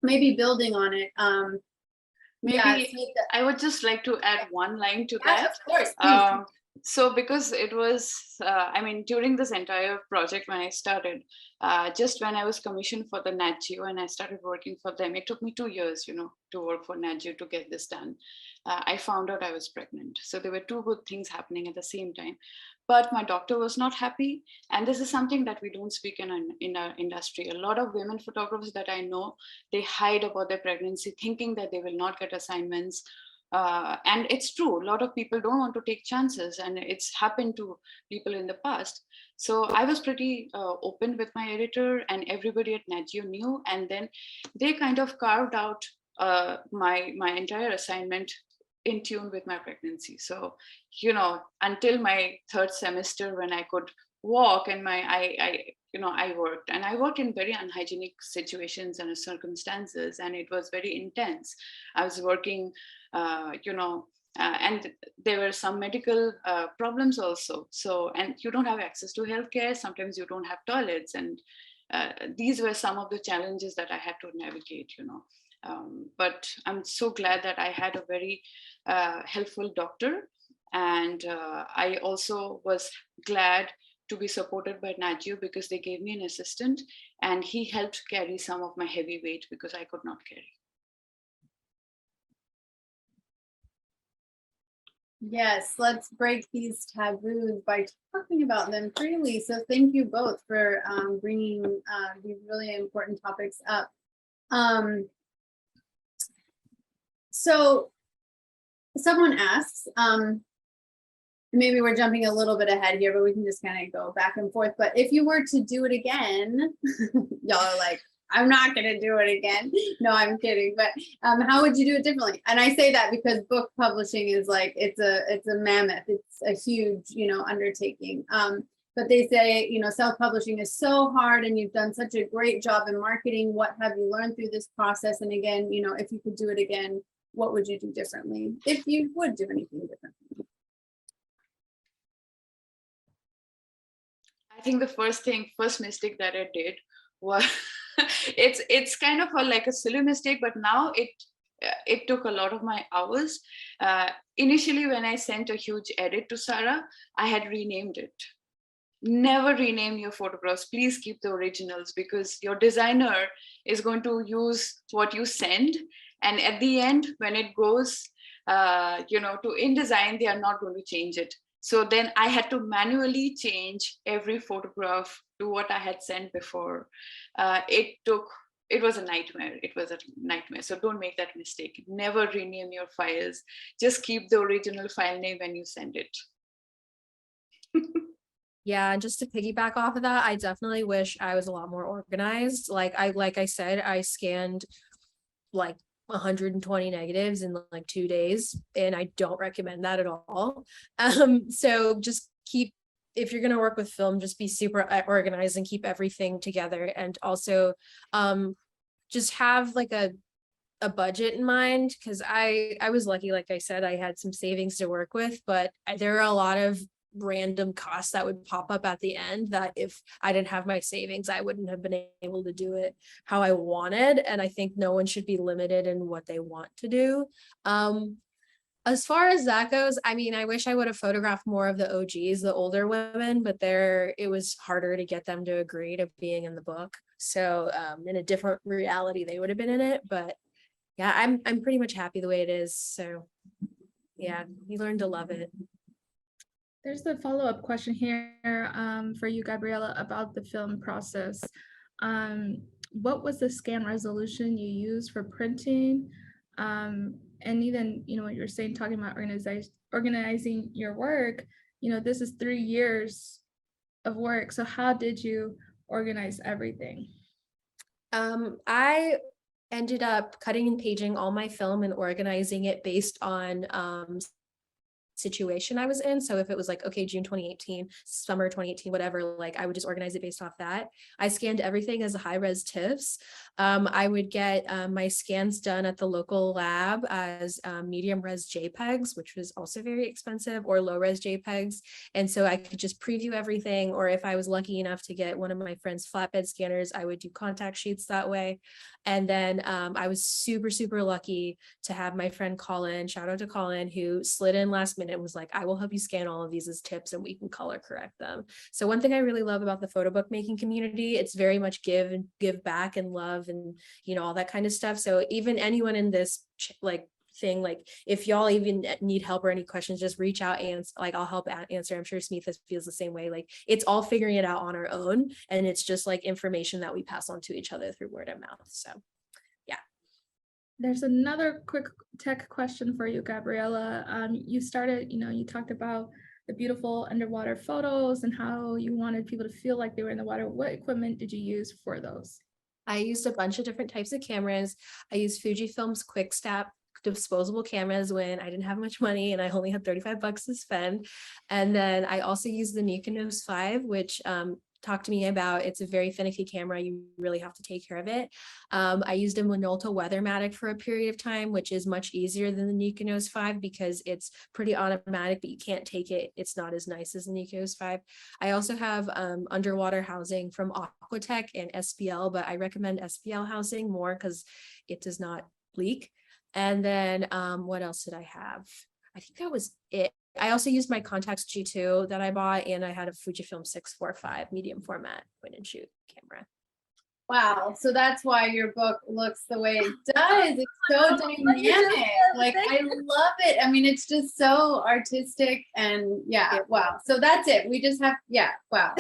maybe building on it. Maybe I would just like to add one line to that. Of course, so because it was, during this entire project when I started, just when I was commissioned for the Nat Geo and I started working for them, it took me 2 years, to work for Nat Geo to get this done. I found out I was pregnant. So there were two good things happening at the same time. But my doctor was not happy. And this is something that we don't speak in our industry. A lot of women photographers that I know, they hide about their pregnancy, thinking that they will not get assignments. And it's true, a lot of people don't want to take chances, and it's happened to people in the past. So I was pretty open with my editor, and everybody at Nat Geo knew. And then they kind of carved out my entire assignment in tune with my pregnancy. So, until my third semester, when I could walk and I worked, and I worked in very unhygienic situations and circumstances, and it was very intense. I was working, and there were some medical problems also. So, and you don't have access to healthcare. Sometimes you don't have toilets. And these were some of the challenges that I had to navigate, but I'm so glad that I had a very helpful doctor. And I also was glad to be supported by Nat Geo, because they gave me an assistant and he helped carry some of my heavy weight because I could not carry. Yes, let's break these taboos by talking about them freely. So thank you both for bringing these really important topics up. So someone asks, maybe we're jumping a little bit ahead here, but we can just kind of go back and forth. But if you were to do it again, y'all are like, I'm not going to do it again. No, I'm kidding. But how would you do it differently? And I say that because book publishing is like, it's a mammoth. It's a huge, undertaking. But they say, self-publishing is so hard and you've done such a great job in marketing. What have you learned through this process? And again, if you could do it again, what would you do differently? If you would do anything differently? I think the first mistake that I did was, it's kind of like a silly mistake, but now it took a lot of my hours. Initially, when I sent a huge edit to Sarah, I had renamed it. Never rename your photographs. Please keep the originals, because your designer is going to use what you send. And at the end, when it goes, to InDesign, they are not going to change it. So then I had to manually change every photograph to what I had sent before. It it was a nightmare. It was a nightmare. So don't make that mistake. Never rename your files. Just keep the original file name when you send it. Yeah, and just to piggyback off of that, I definitely wish I was a lot more organized. Like I said, I scanned like 120 negatives in like 2 days, and I don't recommend that at all. So just keep, if you're going to work with film, just be super organized and keep everything together. And also just have like a budget in mind, because I was lucky, like I said, I had some savings to work with, but there are a lot of random costs that would pop up at the end that if I didn't have my savings, I wouldn't have been able to do it how I wanted. And I think no one should be limited in what they want to do. As far as that goes, I mean, I wish I would have photographed more of the OGs, the older women, but it was harder to get them to agree to being in the book. So in a different reality, they would have been in it. But yeah, I'm pretty much happy the way it is. So yeah, you learn to love it. There's a follow-up question here for you, Gabriella, about the film process. What was the scan resolution you used for printing? And even, what you're saying, talking about organizing your work, this is 3 years of work. So how did you organize everything? I ended up cutting and paging all my film and organizing it based on situation I was in. So if it was like, okay, June 2018, summer 2018, whatever, like I would just organize it based off that. I scanned everything as a high-res TIFFs. I would get my scans done at the local lab as medium res JPEGs, which was also very expensive, or low res JPEGs. And so I could just preview everything, or if I was lucky enough to get one of my friend's flatbed scanners, I would do contact sheets that way. And then I was super, super lucky to have my friend Colin, shout out to Colin, who slid in last minute and was like, I will help you scan all of these as tips and we can color correct them. So one thing I really love about the photo book making community, it's very much give back and love and, all that kind of stuff. So even anyone in this thing, like if y'all even need help or any questions, just reach out and like I'll help answer. I'm sure Smita feels the same way. Like it's all figuring it out on our own, and it's just like information that we pass on to each other through word of mouth. So yeah. There's another quick tech question for you, Gabriella. You started, you talked about the beautiful underwater photos and how you wanted people to feel like they were in the water. What equipment did you use for those? I used a bunch of different types of cameras. I used Fujifilm's Quick Snap disposable cameras when I didn't have much money and I only had $35 to spend. And then I also used the Mykonos 5, which talked to me about, it's a very finicky camera. You really have to take care of it. I used a Minolta Weathermatic for a period of time, which is much easier than the Mykonos 5 because it's pretty automatic, but you can't take it. It's not as nice as the Mykonos 5. I also have underwater housing from Aquatech and SPL, but I recommend SPL housing more because it does not leak. And then what else did I have? I think that was it. I also used my Contax G2 that I bought, and I had a Fujifilm 645 medium format point and shoot camera. Wow. So that's why your book looks the way it does. It's so dynamic. Like, I love it. I mean, it's just so artistic and yeah. Wow. So that's it. We just have, yeah. Wow.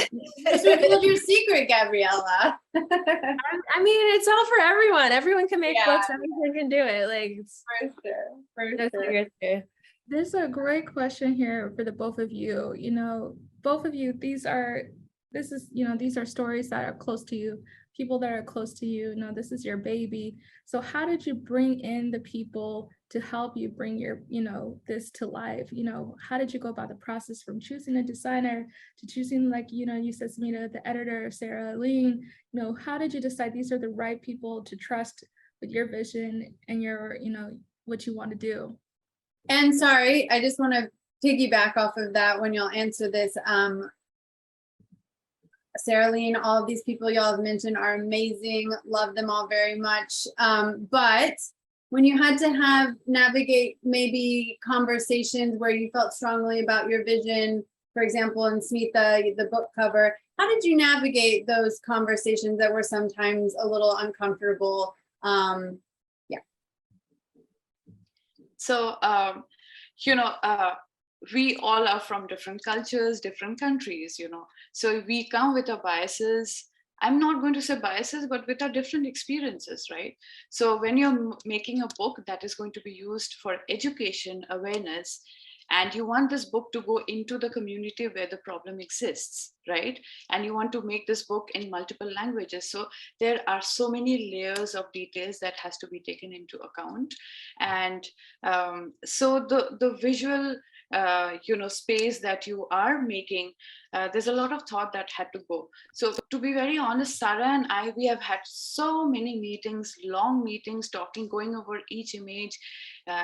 Just revealed your secret, Gabriella. I mean, it's all for everyone. Everyone can make books. Everyone can do it. Like, it's for sure. There's a great question here for the both of you. Both of you, these are stories that are close to you, people that are close to you. This is your baby. So how did you bring in the people to help you bring your, this to life? How did you go about the process from choosing a designer to choosing, like, you said, Smita, the editor, Sarah Lean, how did you decide these are the right people to trust with your vision and your, what you want to do? And sorry, I just want to piggyback off of that when y'all answer this. Sarah Lean, all of these people y'all have mentioned are amazing. Love them all very much. But when you had to navigate maybe conversations where you felt strongly about your vision, for example, in Smita, the book cover, how did you navigate those conversations that were sometimes a little uncomfortable? So, we all are from different cultures, different countries, so we come with our biases I'm not going to say biases, but with our different experiences, right? So when you're making a book that is going to be used for education, awareness, and you want this book to go into the community where the problem exists, right? And you want to make this book in multiple languages. So there are so many layers of details that has to be taken into account. And so the visual space that you are making, there's a lot of thought that had to go. So to be very honest, Sarah and I, we have had so many meetings, long meetings, going over each image.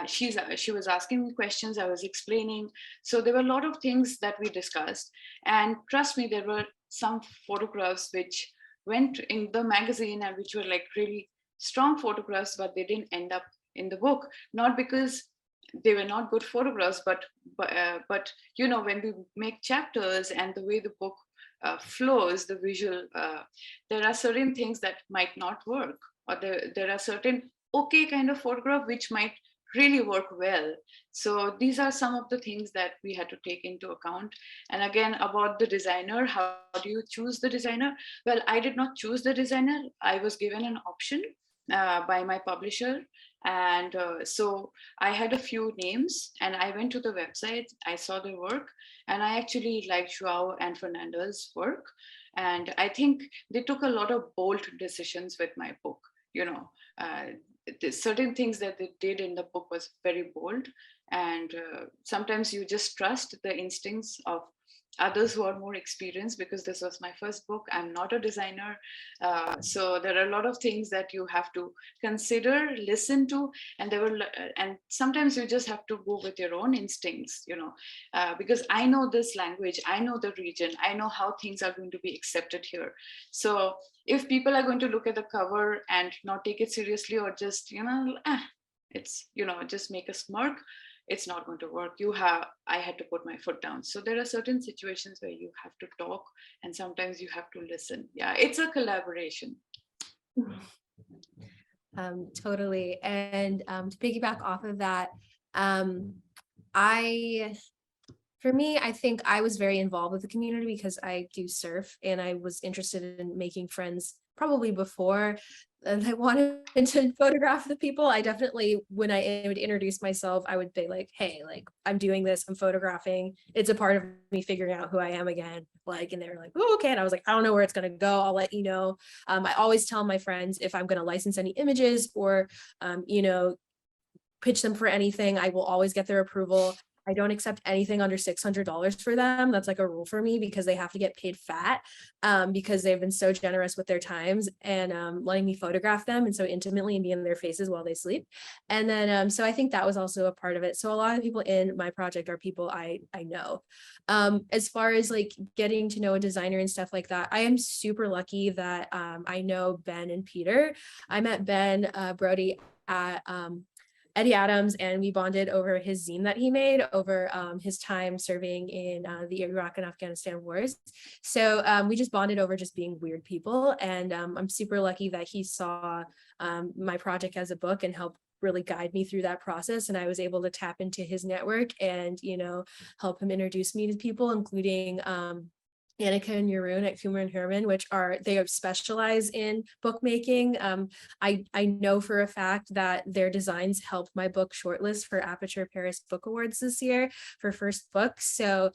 She was asking me questions, I was explaining. So there were a lot of things that we discussed. And trust me, there were some photographs which went in the magazine and which were like really strong photographs, but they didn't end up in the book. Not because they were not good photographs, but when we make chapters and the way the book flows, the visual, there are certain things that might not work, or there are certain okay kind of photograph which might really work well. So these are some of the things that we had to take into account. And again, about the designer, how do you choose the designer? Well, I did not choose the designer. I was given an option by my publisher. And so I had a few names and I went to the website, I saw their work, and I actually liked Joao and Fernando's work. And I think they took a lot of bold decisions with my book. The certain things that they did in the book was very bold. And sometimes you just trust the instincts of others who are more experienced, because this was my first book. I'm not a designer. So there are a lot of things that you have to consider, listen to, and sometimes you just have to go with your own instincts, because I know this language, I know the region, I know how things are going to be accepted here. So if people are going to look at the cover and not take it seriously, or just, it's, just make a smirk, it's not going to work. I had to put my foot down. So there are certain situations where you have to talk, and sometimes you have to listen. Yeah, it's a collaboration. Totally. And to piggyback off of that, for me, I think I was very involved with the community because I do surf, and I was interested in making friends probably before. And I wanted to photograph the people. I definitely, when I would introduce myself, I would say like, hey, like I'm doing this, I'm photographing. It's a part of me figuring out who I am again. And they were like, oh, okay. And I was like, I don't know where it's going to go. I'll let you know. I always tell my friends if I'm going to license any images or, pitch them for anything, I will always get their approval. I don't accept anything under $600 for them. That's like a rule for me, because they have to get paid fat, because they've been so generous with their times and letting me photograph them and so intimately and be in their faces while they sleep. And then, so I think that was also a part of it. So a lot of people in my project are people I know. As far as like getting to know a designer and stuff like that, I am super lucky that I know Ben and Peter. I met Ben Brody at Eddie Adams, and we bonded over his zine that he made over his time serving in the Iraq and Afghanistan wars. So we just bonded over just being weird people. And I'm super lucky that he saw my project as a book and helped really guide me through that process. And I was able to tap into his network and, help him introduce me to people, including Annika and Jeroen at Kummer and Herman, they specialize in bookmaking. I know for a fact that their designs helped my book shortlist for Aperture Paris Book Awards this year for first book. So,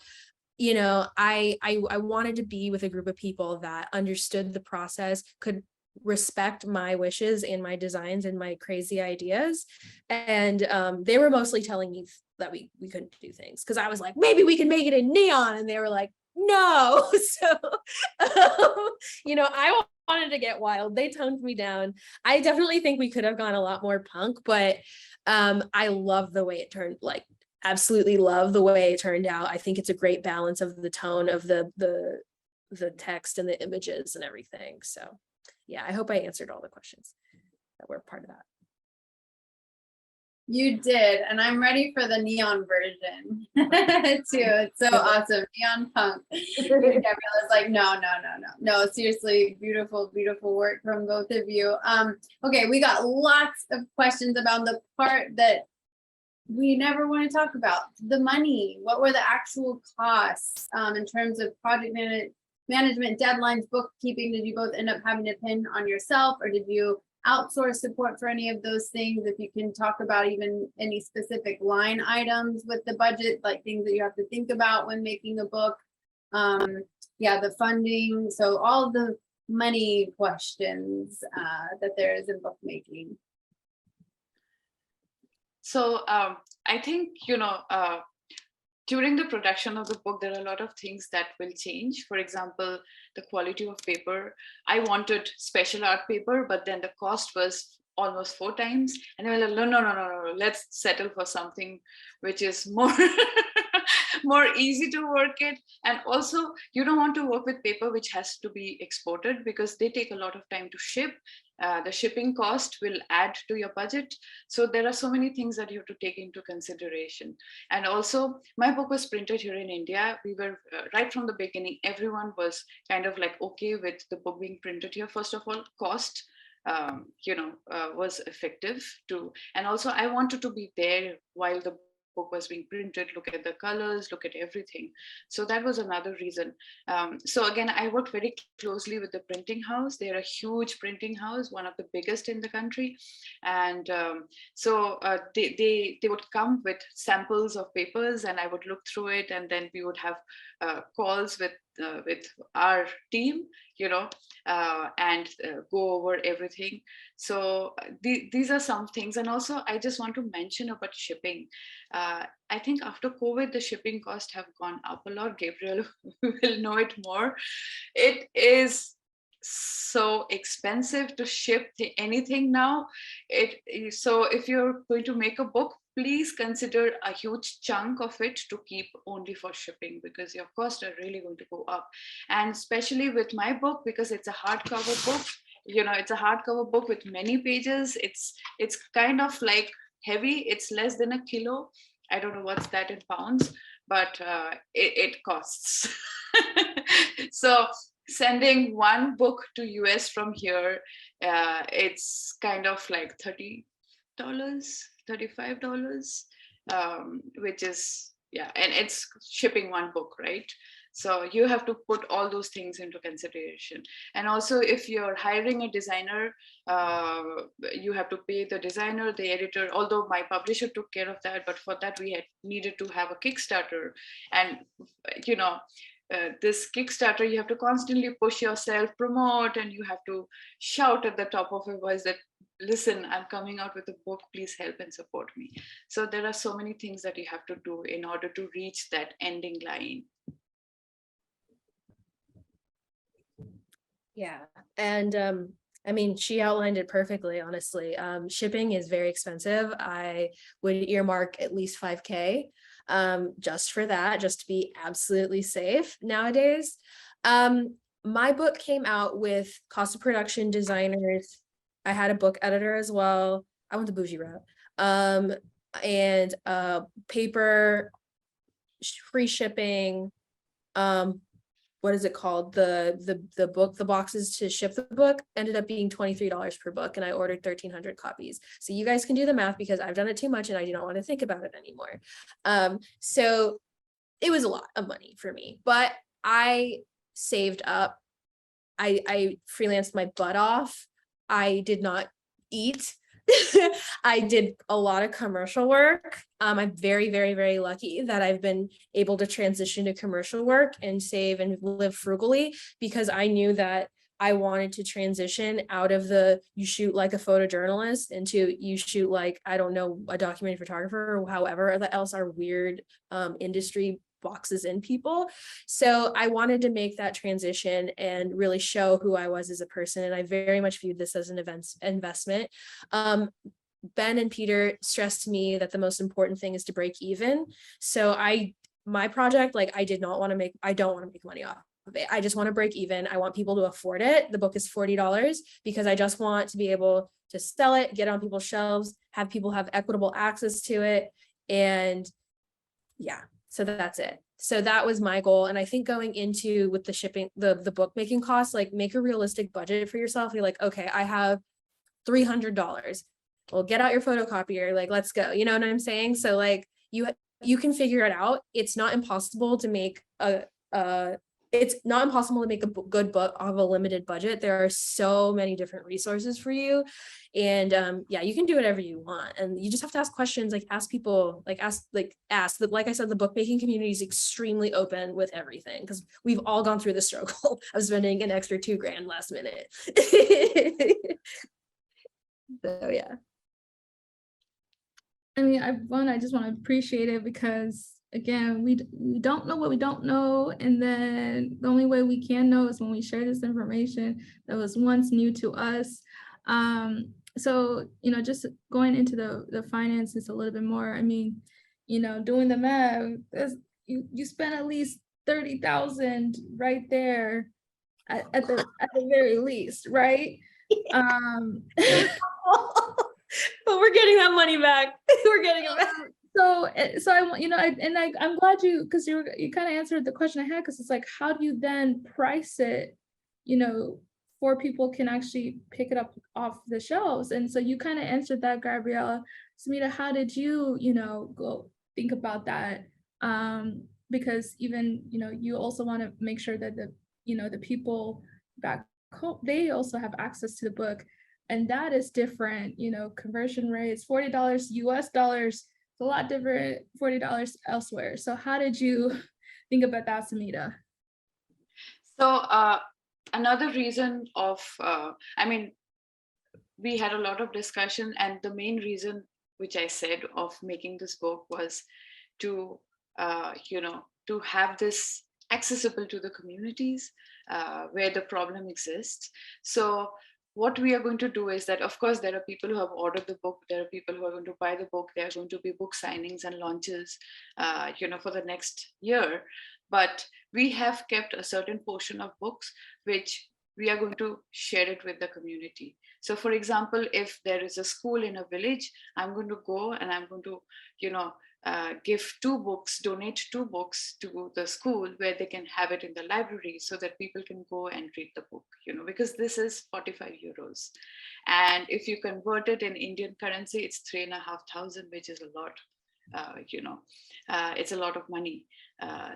I wanted to be with a group of people that understood the process, could respect my wishes and my designs and my crazy ideas. And they were mostly telling me that we couldn't do things, because I was like, maybe we can make it in neon. And they were like, no. So, I wanted to get wild. They toned me down. I definitely think we could have gone a lot more punk, but I love the way it turned, absolutely love the way it turned out. I think it's a great balance of the tone of the text and the images and everything. So yeah, I hope I answered all the questions that were part of that. You did, and I'm ready for the neon version too. It's so awesome, neon punk. Gabriella's like, no. Seriously, beautiful, beautiful work from both of you. Okay, we got lots of questions about the part that we never want to talk about, the money. What were the actual costs in terms of project management, deadlines, bookkeeping, did you both end up having to pin on yourself, or did you outsource support for any of those things? If you can talk about even any specific line items with the budget, like things that you have to think about when making a book. Yeah, the funding, so all the money questions that there is in bookmaking. So I think, during the production of the book, there are a lot of things that will change. For example, the quality of paper. I wanted special art paper, but then the cost was almost 4 times. And I was like, no, let's settle for something which is more more easy to work it. And also, you don't want to work with paper which has to be exported, because they take a lot of time to ship. The shipping cost will add to your budget. So there are so many things that you have to take into consideration. And also, my book was printed here in India. We were right from the beginning, everyone was kind of like okay with the book being printed here. First of all, cost was effective too. And also I wanted to be there while the book was being printed, look at the colors, look at everything. So that was another reason. So again, I worked very closely with the printing house. They're a huge printing house, one of the biggest in the country. And so they would come with samples of papers, and I would look through it, and then we would have calls with our team, and go over everything. So these are some things. And also, I just want to mention about shipping. I think after COVID, the shipping costs have gone up a lot. Gabriel will know it more. It is so expensive to ship anything now. So if you're going to make a book, please consider a huge chunk of it to keep only for shipping, because your costs are really going to go up. And especially with my book, because it's a hardcover book, it's a hardcover book with many pages. It's kind of like heavy. It's less than 1 kilo. I don't know what's that in pounds, but it costs. So sending one book to US from here, it's kind of like $30, $35, which is, yeah, and it's shipping one book, right? So you have to put all those things into consideration. And also, if you're hiring a designer, you have to pay the designer, the editor, although my publisher took care of that, but for that we had needed to have a Kickstarter. And this Kickstarter, you have to constantly push yourself, promote, and you have to shout at the top of your voice that, listen, I'm coming out with a book, please help and support me. So there are so many things that you have to do in order to reach that ending line. Yeah, and I mean, she outlined it perfectly, honestly. Shipping is very expensive. I would earmark at least $5K just for that, just to be absolutely safe nowadays. My book came out with cost of production, designers. I had a book editor as well. I went the bougie route. And paper, free shipping, what is it called? The book, the boxes to ship the book ended up being $23 per book, and I ordered 1,300 copies. So you guys can do the math, because I've done it too much and I do not want to think about it anymore. So it was a lot of money for me, but I saved up. I freelanced my butt off. I did not eat. I did a lot of commercial work. I'm very, very, very lucky that I've been able to transition to commercial work and save and live frugally, because I knew that I wanted to transition out of the you shoot like a photojournalist into you shoot like, I don't know, a documentary photographer, or however else our weird industry boxes in people. So I wanted to make that transition and really show who I was as a person. And I very much viewed this as an investment. Ben and Peter stressed to me that the most important thing is to break even. So my project, like, I don't want to make money off of it. I just want to break even. I want people to afford it. The book is $40 because I just want to be able to sell it, get it on people's shelves, have people have equitable access to it. And yeah, so that's it. So that was my goal. And I think going into with the shipping, the bookmaking costs, like, make a realistic budget for yourself. You're like, okay, I have $300. Well, get out your photocopier, like, let's go. You know what I'm saying? So like you can figure it out. It's not impossible to make it's not impossible to make a good book off a limited budget. There are so many different resources for you. And yeah, you can do whatever you want. And you just have to ask questions, like ask people, like ask. Like I said, the bookmaking community is extremely open with everything, because we've all gone through the struggle of spending an extra $2,000 last minute. So yeah. I mean, I just want to appreciate it, because again, we don't know what we don't know, and then the only way we can know is when we share this information that was once new to us. So just going into the finances a little bit more. I mean, doing the math, you spend at least 30,000 right there at the very least, right? But we're getting that money back. We're getting it back. So I want, I'm glad because you kind of answered the question I had, because it's like, how do you then price it, for people can actually pick it up off the shelves? And so you kind of answered that, Gabriella. Smita, how did you, go think about that? Because even, you also want to make sure that the people back home, they also have access to the book. And that is different, conversion rates, $40 US dollars, it's a lot different, $40 elsewhere. So how did you think about that, Smita? So another reason of, we had a lot of discussion, and the main reason, which I said, of making this book was to, to have this accessible to the communities where the problem exists. So what we are going to do is that, of course, there are people who have ordered the book, there are people who are going to buy the book, there are going to be book signings and launches, for the next year. But we have kept a certain portion of books which we are going to share it with the community. So for example, if there is a school in a village, I'm going to go and I'm going to, give 2 books, donate 2 books to the school where they can have it in the library, so that people can go and read the book, because this is 45 euros. And if you convert it in Indian currency, it's 3,500, which is a lot. It's a lot of money.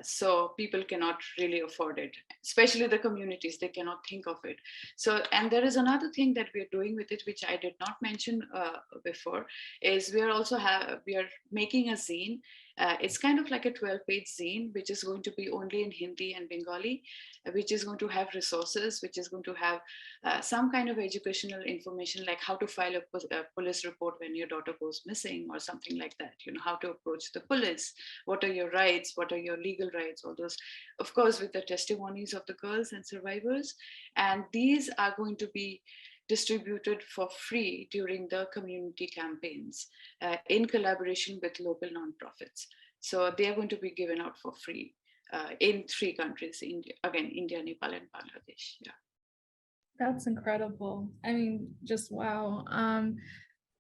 So people cannot really afford it, especially the communities, they cannot think of it. So, and there is another thing that we are doing with it, which I did not mention before, is we are making a zine. It's kind of like a 12-page zine, which is going to be only in Hindi and Bengali, which is going to have resources, which is going to have some kind of educational information, like how to file a police report when your daughter goes missing or something like that, how to approach the police, what are your rights, what are your legal rights, all those, of course, with the testimonies of the girls and survivors. And these are going to be distributed for free during the community campaigns in collaboration with local nonprofits. So they are going to be given out for free in 3 countries, India, Nepal, and Bangladesh. Yeah. That's incredible. I mean, just wow.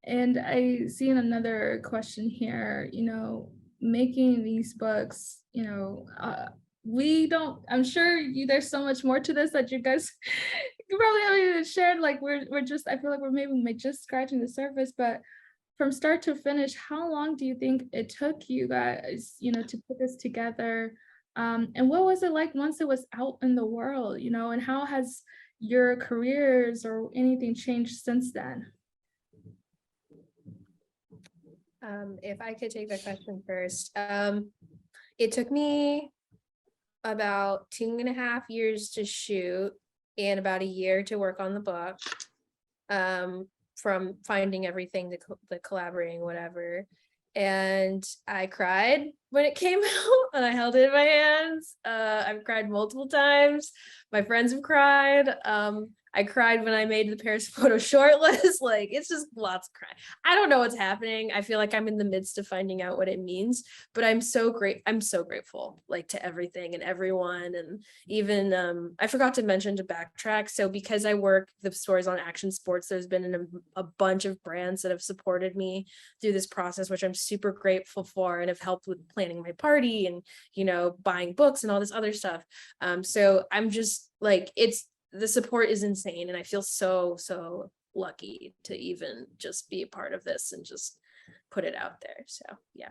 And I see another question here, making these books, I'm sure there's so much more to this that you guys you probably haven't even shared. Like we're just, I feel like we're just scratching the surface, but from start to finish, how long do you think it took you guys, to put this together? And what was it like once it was out in the world, and how has your careers or anything changed since then? If I could take that question first. It took me about 2.5 years to shoot and about a year to work on the book, from finding everything to the collaborating, whatever. And I cried when it came out and I held it in my hands. I've cried multiple times. My friends have cried. I cried when I made the Paris photo shortlist. Like, it's just lots of crying. I don't know what's happening. I feel like I'm in the midst of finding out what it means, but I'm so grateful, like, to everything and everyone. And even, I forgot to mention, to backtrack. So because I work the stores on Action Sports, there's been a bunch of brands that have supported me through this process, which I'm super grateful for, and have helped with planning my party and, buying books and all this other stuff. So I'm just like, the support is insane, and I feel so lucky to even just be a part of this and just put it out there. So yeah.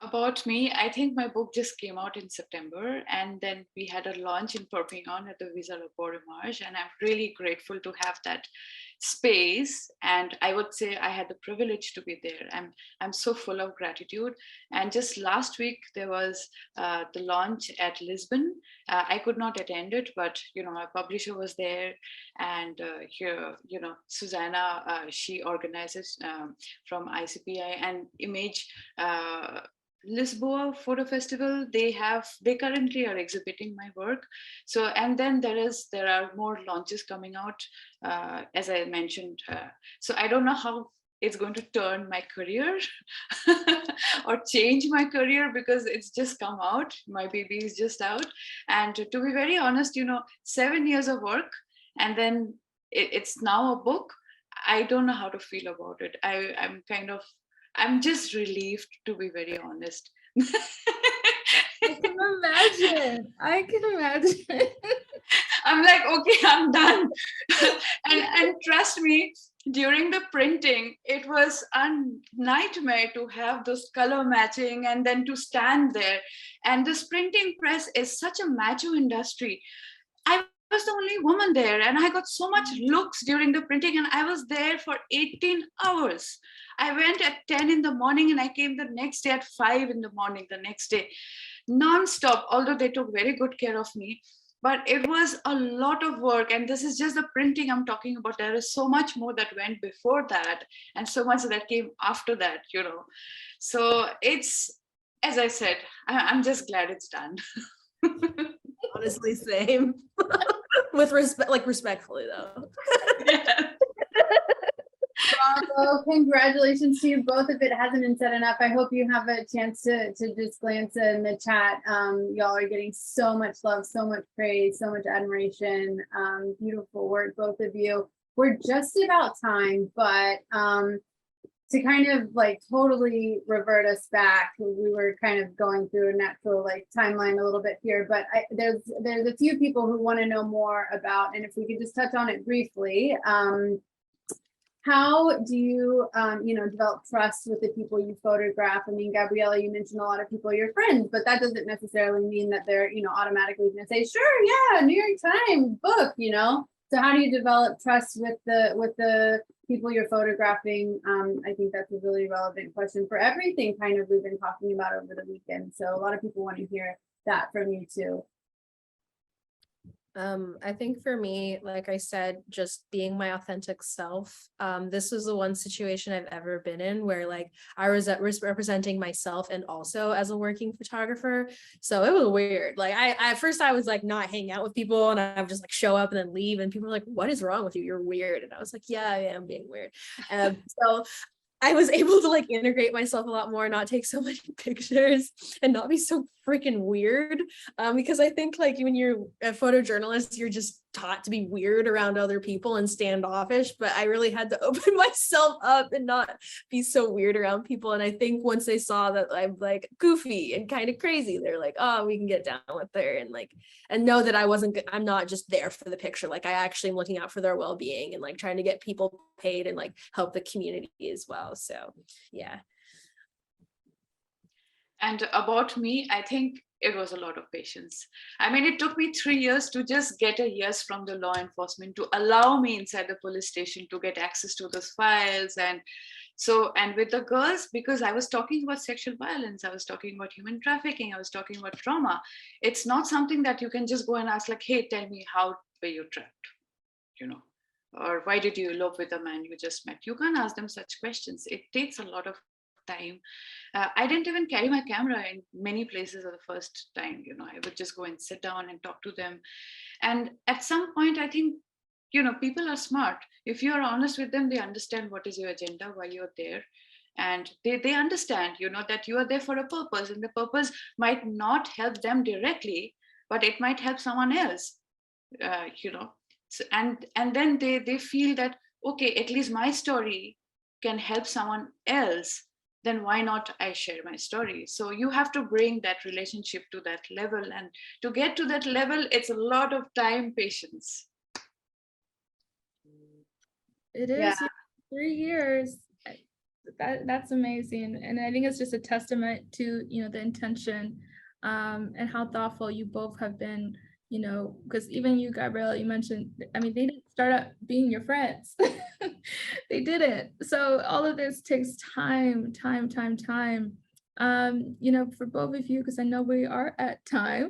About me, I think my book just came out in September, and then we had a launch in Perpignan at the Visa Le Port Image, and I'm really grateful to have that space. And I would say I had the privilege to be there. I'm so full of gratitude. And just last week there was the launch at Lisbon. I could not attend it, but my publisher was there, and here Susanna, she organizes from ICPI and Image. Lisboa Photo Festival, they currently are exhibiting my work. So, and then there are more launches coming out, as I mentioned. So I don't know how it's going to turn my career or change my career, because it's just come out. My baby is just out. And to be very honest, 7 years of work, and then it's now a book. I don't know how to feel about it. I'm just relieved, to be very honest. I can imagine. I can imagine. I'm like, okay, I'm done. and trust me, during the printing, it was a nightmare to have those color matching and then to stand there. And this printing press is such a macho industry. I was the only woman there, and I got so much looks during the printing, and I was there for 18 hours. I went at 10 in the morning and I came the next day at 5 in the morning the next day, non-stop, although they took very good care of me. But it was a lot of work, and this is just the printing I'm talking about. There is so much more that went before that, and so much that came after that, So it's, as I said, I'm just glad it's done. Honestly, same. With respect, like respectfully though. Yeah. Bravo, congratulations to you both. If it hasn't been said enough, I hope you have a chance to just glance in the chat. Y'all are getting so much love, so much praise, so much admiration. Beautiful work, both of you. We're just about time, but to kind of like totally revert us back, we were kind of going through a natural like timeline a little bit here, but there's a few people who want to know more about, and if we could just touch on it briefly. How do you, develop trust with the people you photograph? I mean, Gabriella, you mentioned a lot of people are your friends, but that doesn't necessarily mean that they're, automatically going to say, sure, yeah, New York Times book, So how do you develop trust with the people you're photographing? I think that's a really relevant question for everything kind of we've been talking about over the weekend. So a lot of people want to hear that from you too. I think for me, like I said, just being my authentic self. This was the one situation I've ever been in where like I was representing myself and also as a working photographer. So it was weird. Like at first I was like not hanging out with people, and I would just like show up and then leave, and people were like, what is wrong with you? You're weird. And I was like, yeah, I am being weird. So I was able to like integrate myself a lot more, not take so many pictures and not be so freaking weird. Because I think like when you're a photojournalist, you're just taught to be weird around other people and standoffish, but I really had to open myself up and not be so weird around people. And I think once they saw that I'm like goofy and kind of crazy, they're like, oh, we can get down with her, and like, and know that I'm not just there for the picture. Like I actually am looking out for their well-being and like trying to get people paid and like help the community as well. So yeah. And about me, I think it was a lot of patience. I mean, it took me 3 years to just get a yes from the law enforcement to allow me inside the police station to get access to those files. And with the girls, because I was talking about sexual violence, I was talking about human trafficking, I was talking about trauma. It's not something that you can just go and ask like, hey, tell me, how were you trapped? Or why did you elope with a man you just met? You can't ask them such questions. It takes a lot of time. I didn't even carry my camera in many places the first time. I would just go and sit down and talk to them. And at some point, I think, people are smart. If you are honest with them, they understand what is your agenda while you're there. And they understand, that you are there for a purpose, and the purpose might not help them directly, but it might help someone else, So, and then they feel that, okay, at least my story can help someone else, then why not I share my story? So you have to bring that relationship to that level. And to get to that level, it's a lot of time, patience. It is 3 years. That's amazing. And I think it's just a testament to, the intention and how thoughtful you both have been, because even you, Gabriella, you mentioned, I mean, they didn't start out being your friends. They didn't. So all of this takes time. For both of you, because I know we are at time.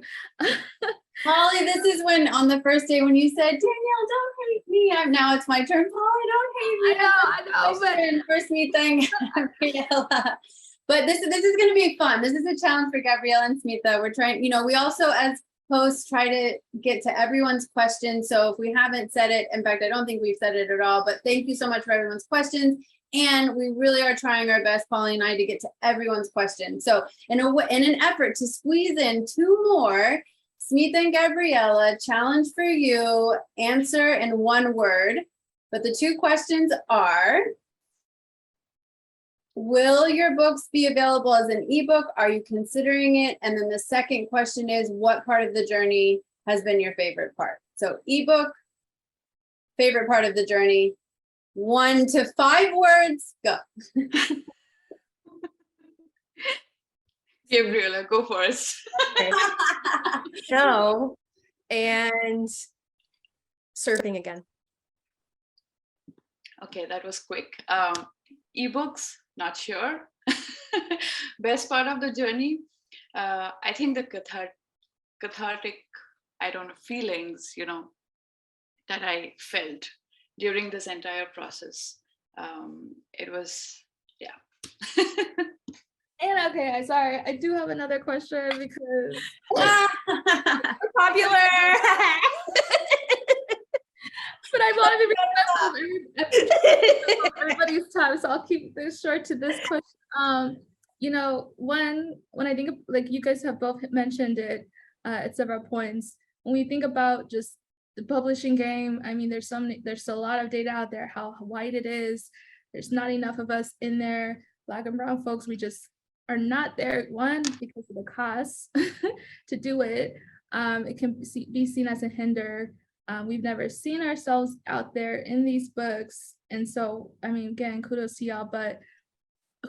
Polly, this is when on the first day when you said, Danielle, don't hate me. Now it's my turn. Polly, don't hate me. I know, but First meet thing, Gabriella. But this is going to be fun. This is a challenge for Gabriella and Smita. We're trying, we also as hosts try to get to everyone's questions. So if we haven't said it, in fact, I don't think we've said it at all, but thank you so much for everyone's questions. And we really are trying our best, Polly and I, to get to everyone's questions. So in an effort to squeeze in 2 more, Smita and Gabriella, challenge for you, answer in 1 word. But the 2 questions are, will your books be available as an ebook? Are you considering it? And then the second question is, what part of the journey has been your favorite part? So ebook, favorite part of the journey, 1 to 5 words, go. Gabriella, go first. No, and surfing again. Okay, that was quick. Ebooks, not sure. Best part of the journey, I think the cathartic, I don't know, feelings, that I felt during this entire process. It was, yeah. and okay, sorry, I do have another question because Popular. but I want to be respectful of everybody's time, so I'll keep this short to this question. When I think of, like, you guys have both mentioned it at several points, when we think about just the publishing game, I mean, there's a lot of data out there how wide it is. There's not enough of us in there. Black and brown folks, we just are not there. 1, because of the cost to do it. It can be seen as a hinder. We've never seen ourselves out there in these books. And so, I mean, again, kudos to y'all, but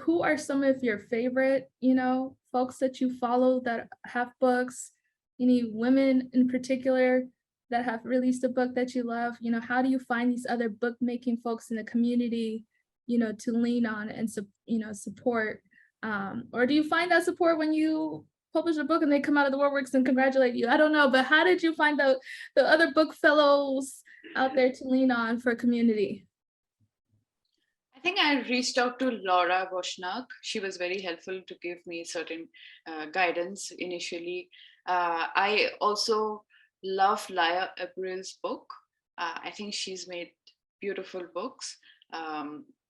who are some of your favorite, folks that you follow that have books? Any women in particular that have released a book that you love? How do you find these other bookmaking folks in the community, to lean on and, support? Or do you find that support when you publish a book and they come out of the woodworks and congratulate you? I don't know, but how did you find the other book fellows out there to lean on for community? I think I reached out to Laura Boschnak. She was very helpful to give me certain guidance initially. I also love Laya April's book. I think she's made beautiful books.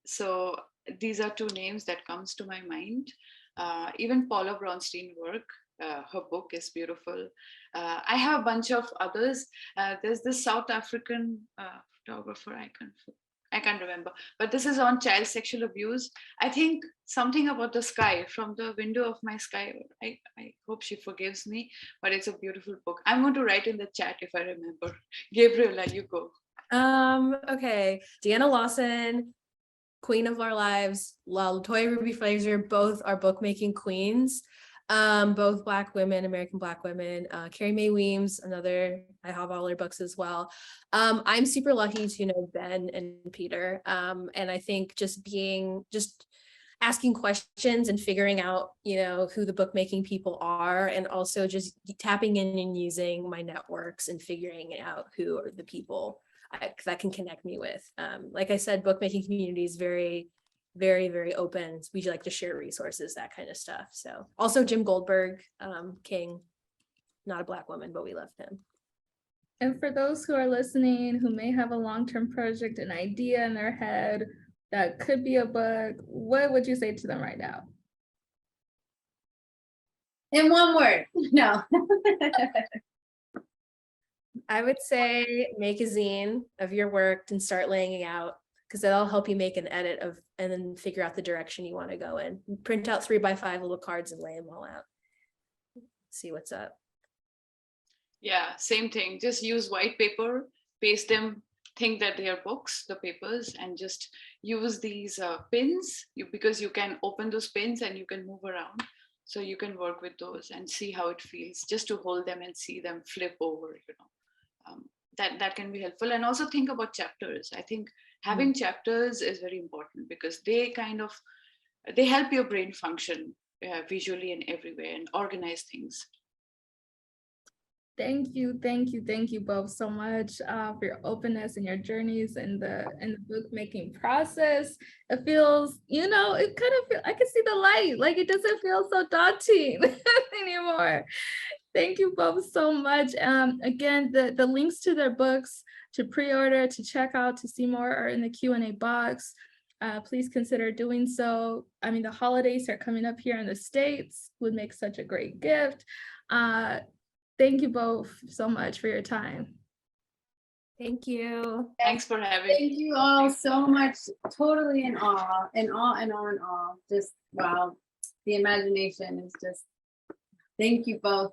So these are 2 names that comes to my mind. Even Paula Bronstein work, her book is beautiful. I have a bunch of others. There's this South African photographer, I can't remember, but this is on child sexual abuse. I think something about the sky, from the window of my sky. I hope she forgives me, but it's a beautiful book. I'm going to write in the chat if I remember. Gabriella, you go. Okay, Deanna Lawson, Queen of Our Lives, LaToya Ruby Fraser, both are bookmaking queens. Both Black women, American Black women. Carrie Mae Weems, another, I have all her books as well. I'm super lucky to know Ben and Peter. And I think just asking questions and figuring out, who the bookmaking people are, and also just tapping in and using my networks and figuring out who are the people that can connect me with. Like I said, bookmaking community is very, very, very open. We like to share resources, that kind of stuff. So also Jim Goldberg, King, not a Black woman, but we love him. And for those who are listening, who may have a long-term project, an idea in their head that could be a book, what would you say to them right now? In 1 word, no. I would say make a zine of your work and start laying it out, because that'll help you make an edit and then figure out the direction you want to go in. Print out 3x5 little cards and lay them all out. See what's up. Yeah, same thing. Just use white paper, paste them think that they are books, the papers, and just use these pins because you can open those pins and you can move around. So you can work with those and see how it feels, just to hold them and see them flip over, that can be helpful. And also think about chapters. I think having chapters is very important because they help your brain function visually and everywhere and organize things. Thank you both so much for your openness and your journeys in the book making process. It feels, it kind of I can see the light, like it doesn't feel so daunting anymore. Thank you both so much. Again, the links to their books, to pre-order, to check out, to see more are in the Q&A box. Please consider doing so. I mean, the holidays are coming up here in the States, would make such a great gift. Thank you both so much for your time. Thank you. Thanks for having me. Thank you all so much. Totally in awe, in awe. Just wow. The imagination is just, thank you both.